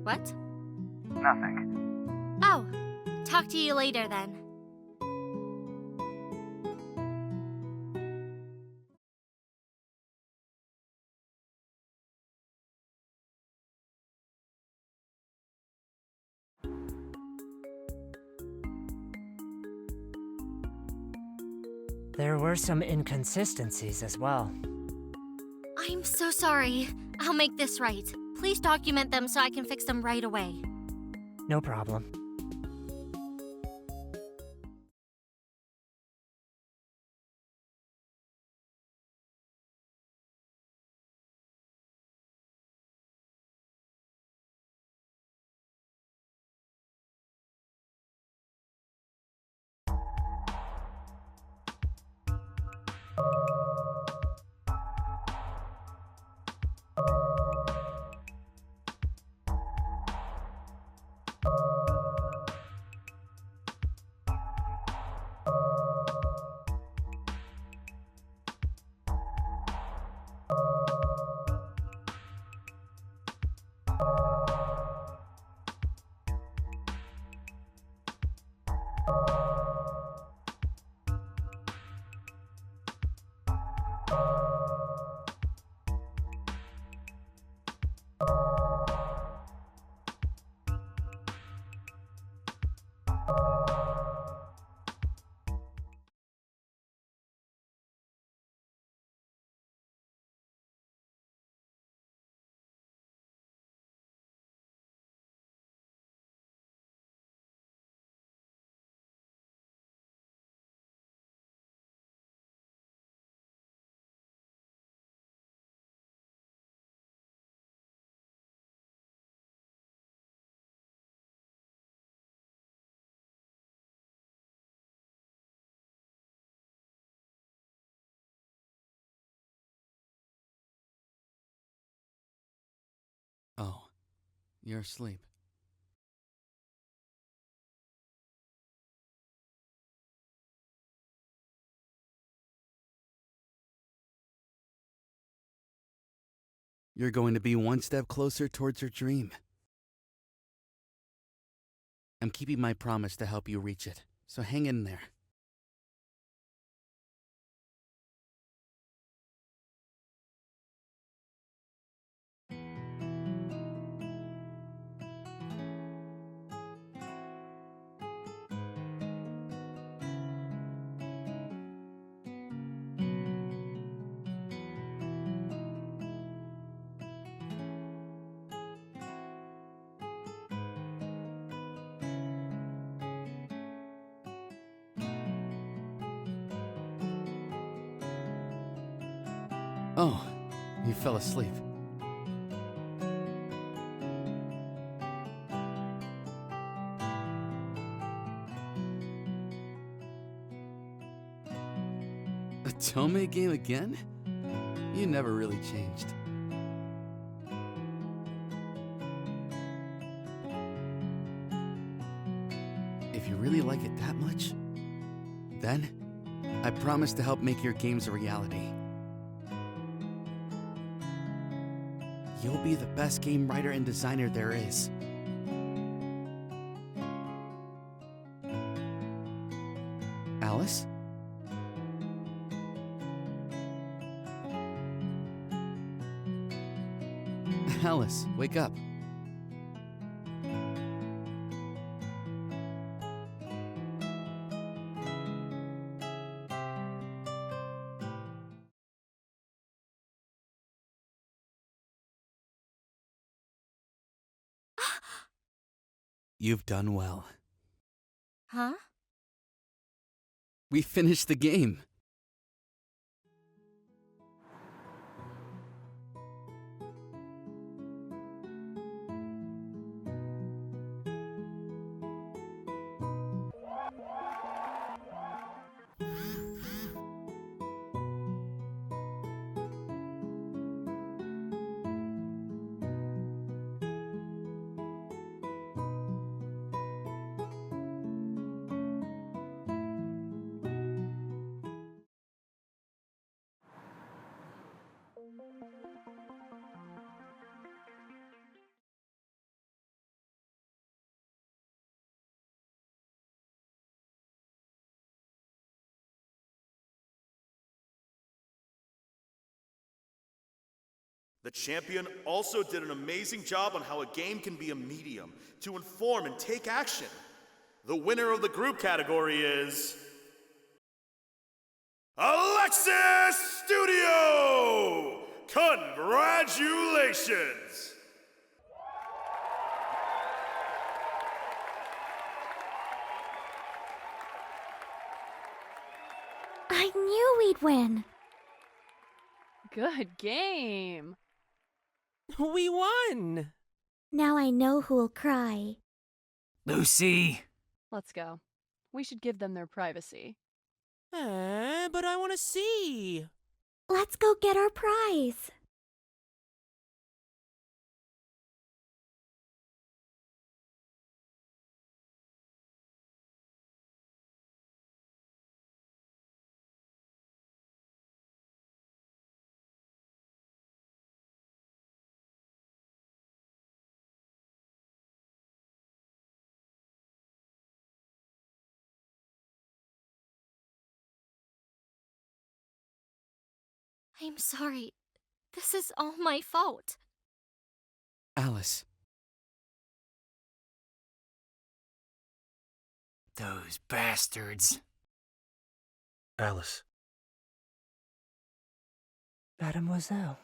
A: What?
B: Nothing.
A: Oh, talk to you later then.
F: There were some inconsistencies as well.
A: I'm so sorry. I'll make this right. Please document them so I can fix them right away.
F: No problem.
D: Oh, you're asleep. You're going to be one step closer towards your dream. I'm keeping my promise to help you reach it, so hang in there. Oh, you fell asleep. A Tome game again? You never really changed. If you really like it that much, then I promise to help make your games a reality. You'll be the best game writer and designer there is. Alice? Alice, wake up. You've done well.
A: Huh?
D: We finished the game.
L: The champion also did an amazing job on how a game can be a medium to inform and take action. The winner of the group category is Alexis Studio! Congratulations!
M: I knew we'd win.
J: Good game.
K: We won!
M: Now I know who'll cry.
E: Lucy!
J: Let's go. We should give them their privacy.
K: But I want to see.
M: Let's go get our prize.
A: I'm sorry. This is all my fault.
D: Alice.
E: Those bastards.
G: Alice.
F: Mademoiselle.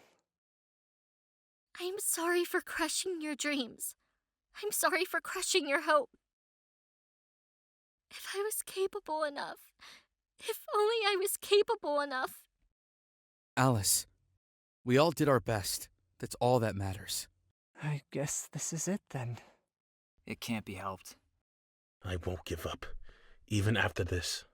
A: I'm sorry for crushing your dreams. I'm sorry for crushing your hope. If I was capable enough. If only I was capable enough.
D: Alice. We all did our best. That's all that matters.
F: I guess this is it then.
E: It can't be helped.
G: I won't give up, even after this.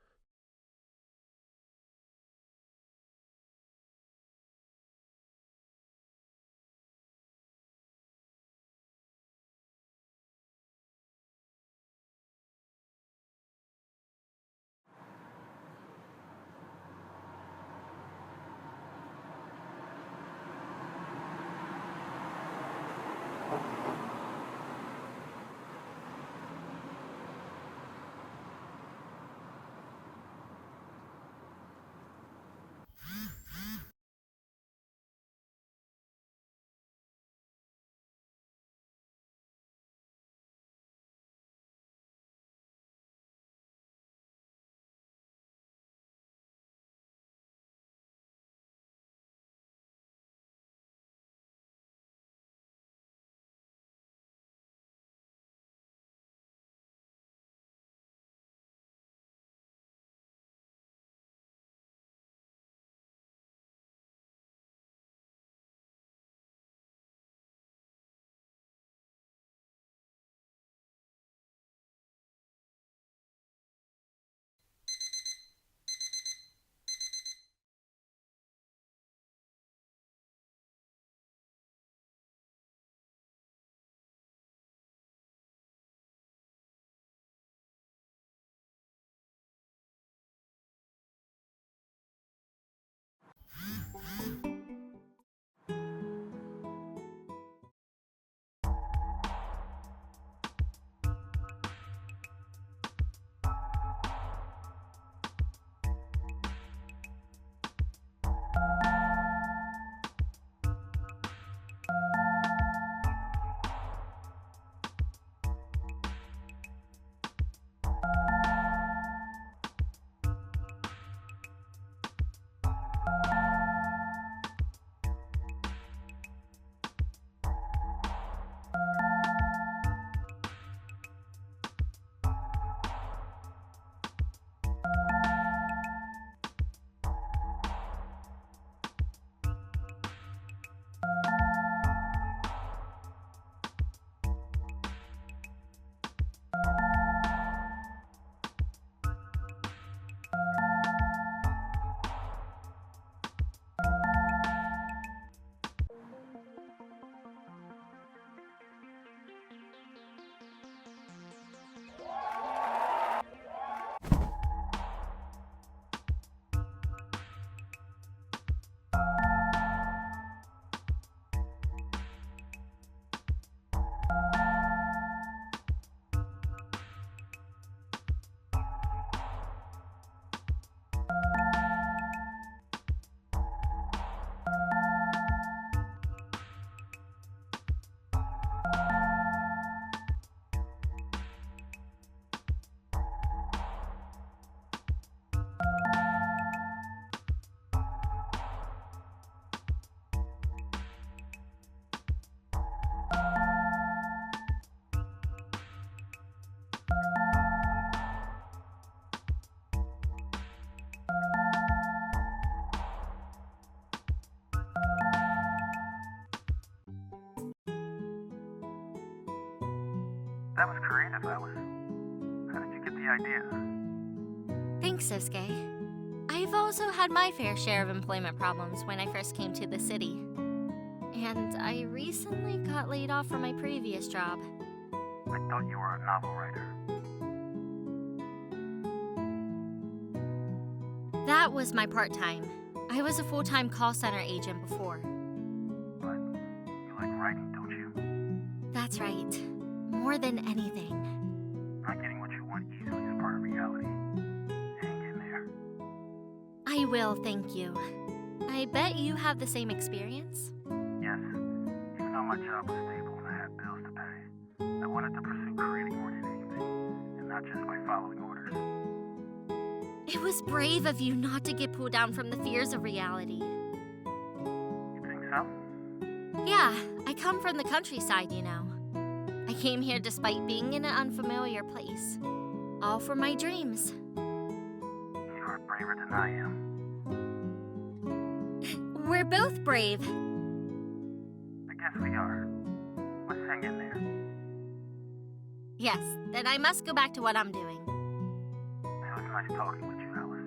B: creative, Alice. How did you get the idea?
A: Thanks, Sosuke. I've also had my fair share of employment problems when I first came to the city. And I recently got laid off from my previous job.
B: I thought you were a novel writer.
A: That was my part-time. I was a full-time call center agent before.
B: But you like writing, don't you?
A: That's right. More than anything.
B: Not getting what you want easily is part of reality. Hang in there.
A: I will, thank you. I bet you have the same experience?
B: Yes. Even though my job was stable and I had bills to pay, I wanted to pursue creating more than anything, and not just by following orders.
A: It was brave of you not to get pulled down from the fears of reality.
B: You think so?
A: Yeah, I come from the countryside, you know. I came here despite being in an unfamiliar place. All for my dreams.
B: You are braver than I am.
A: We're both brave.
B: I guess we are. Let's hang in there.
A: Yes, then I must go back to what I'm doing.
B: It was nice talking with you, Alice.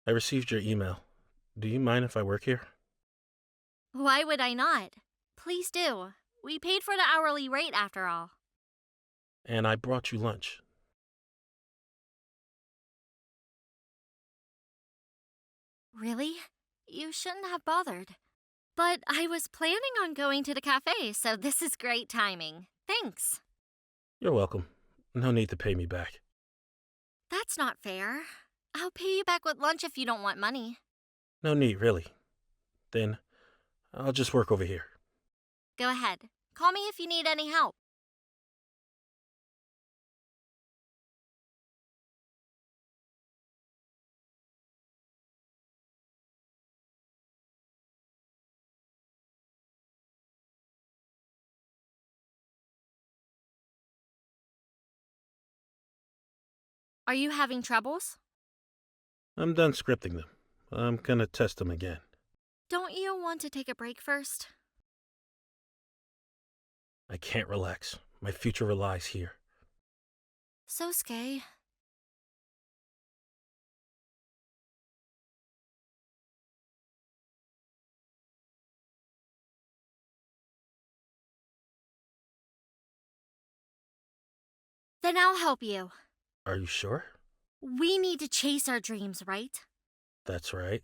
G: I received your email. Do you mind if I work here?
A: Why would I not? Please do. We paid for the hourly rate after all.
G: And I brought you lunch.
A: Really? You shouldn't have bothered. But I was planning on going to the cafe, so this is great timing. Thanks.
G: You're welcome. No need to pay me back.
A: That's not fair. I'll pay you back with lunch if you don't want money.
G: No need, really. Then I'll just work over here.
A: Go ahead. Call me if you need any help. Are you having troubles?
G: I'm done scripting them. I'm gonna test them again.
A: Don't you want to take a break first?
G: I can't relax. My future relies here.
A: Sosuke. Then I'll help you.
G: Are you sure?
A: We need to chase our dreams, right?
G: That's right.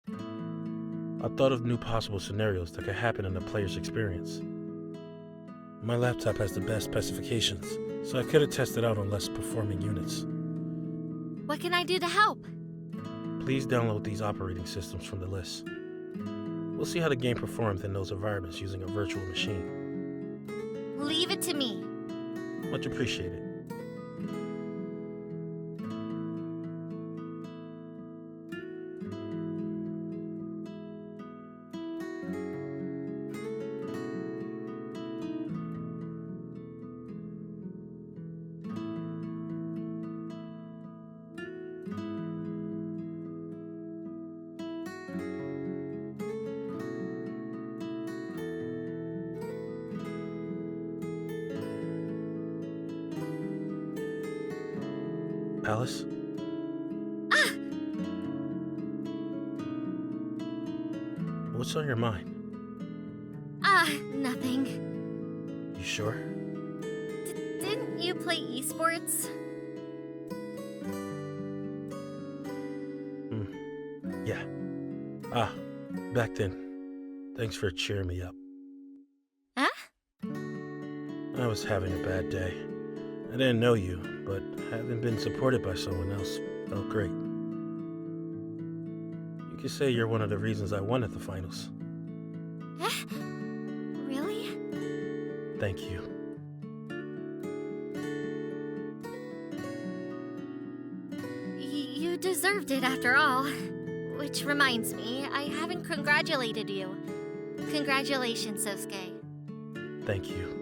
G: I've thought of new possible scenarios that could happen in the player's experience. My laptop has the best specifications, so I could have tested out on less performing units.
A: What can I do to help?
G: Please download these operating systems from the list. We'll see how the game performs in those environments using a virtual machine.
A: Leave it to me.
G: Much appreciated. Alice? What's on your mind?
A: Nothing.
G: You sure?
A: Didn't you play esports?
G: Yeah. Back then. Thanks for cheering me up.
A: Huh?
G: I was having a bad day. I didn't know you, but having been supported by someone else felt great. You could say you're one of the reasons I won at the finals.
A: Really?
G: Thank you.
A: You deserved it after all. Which reminds me, I haven't congratulated you. Congratulations, Sosuke.
G: Thank you.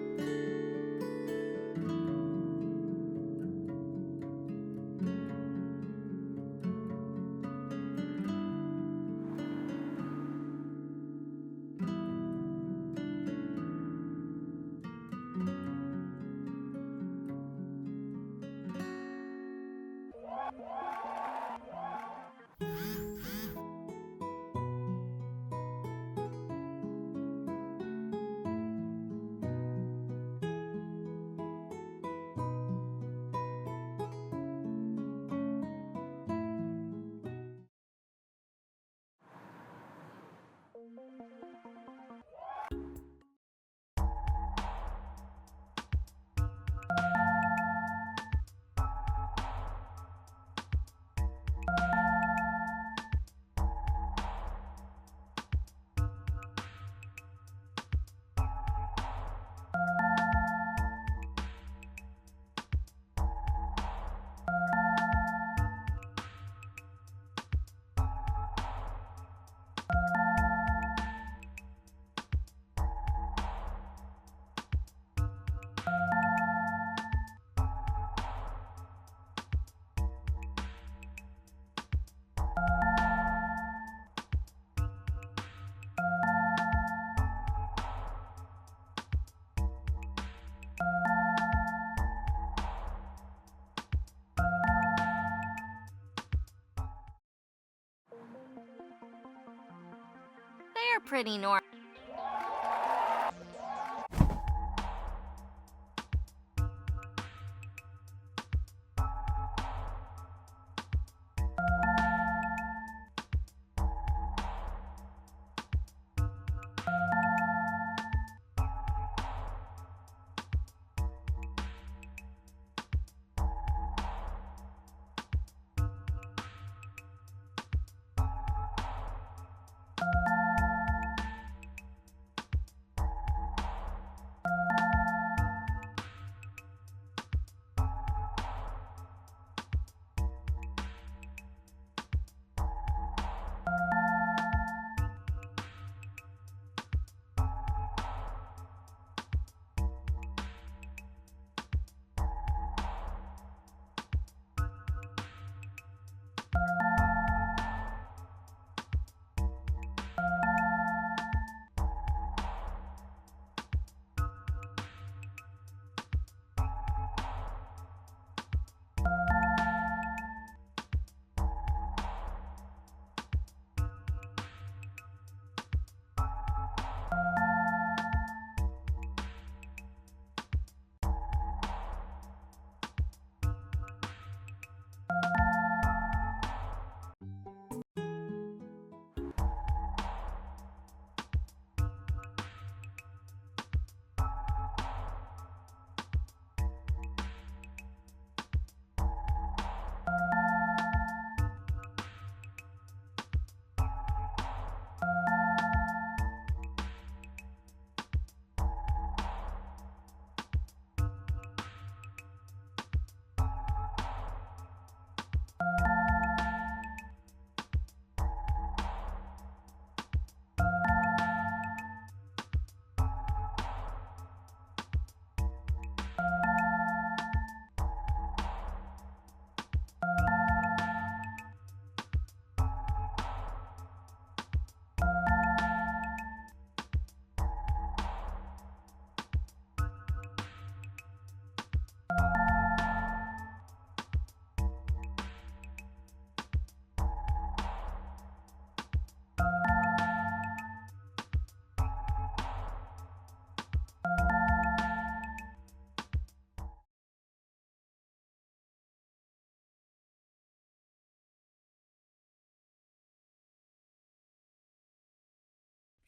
A: They're pretty normal.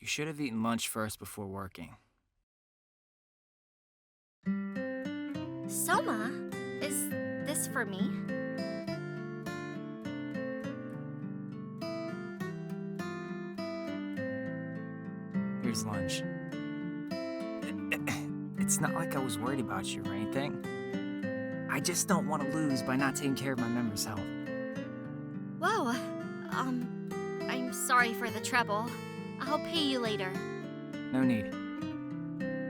E: You should have eaten lunch first before working.
A: Soma, is this for me?
E: Here's lunch. It's not like I was worried about you or anything. I just don't want to lose by not taking care of my members' health.
A: Whoa, I'm sorry for the trouble. I'll pay you later.
E: No need.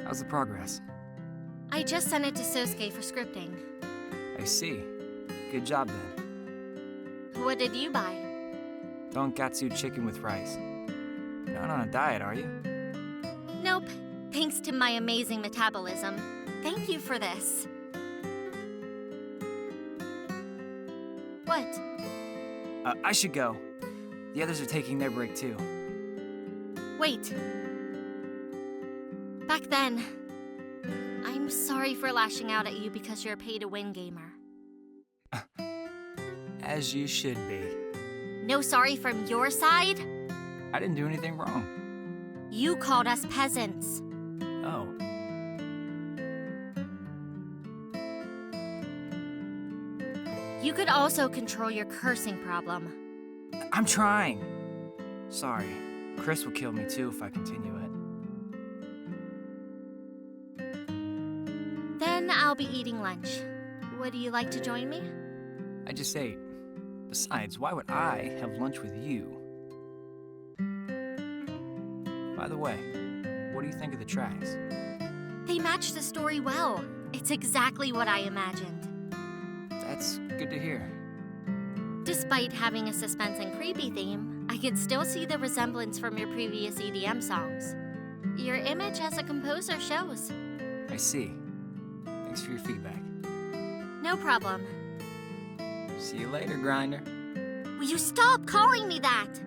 E: How's the progress?
A: I just sent it to Sosuke for scripting.
E: I see. Good job then.
A: What did you buy?
E: Tonkatsu chicken with rice. You're not on a diet, are you?
A: Nope. Thanks to my amazing metabolism. Thank you for this. What?
E: I should go. The others are taking their break too.
A: Wait. Back then, I'm sorry for lashing out at you because you're a pay-to-win gamer.
E: As you should be.
A: No sorry from your side?
E: I didn't do anything wrong.
A: You called us peasants.
E: Oh.
A: You could also control your cursing problem.
E: I'm trying. Sorry. Chris will kill me too if I continue it.
A: Then I'll be eating lunch. Would you like to join me?
E: I just ate. Besides, why would I have lunch with you? By the way, what do you think of the tracks?
A: They match the story well. It's exactly what I imagined.
E: That's good to hear.
A: Despite having a suspense and creepy theme, I could still see the resemblance from your previous EDM songs. Your image as a composer shows.
E: I see. Thanks for your feedback.
A: No problem.
E: See you later, Grinder.
A: Will you stop calling me that?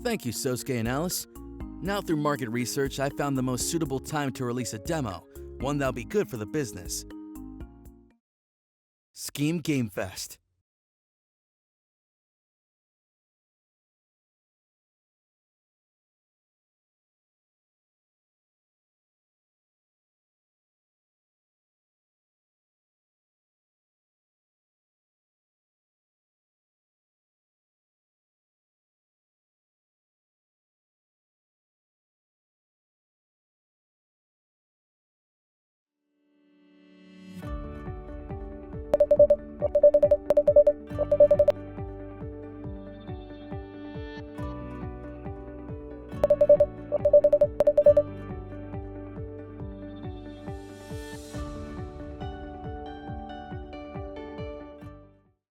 D: Thank you, Sosuke and Alice. Now through market research, I found the most suitable time to release a demo, one that'll be good for the business. Scheme Game Fest.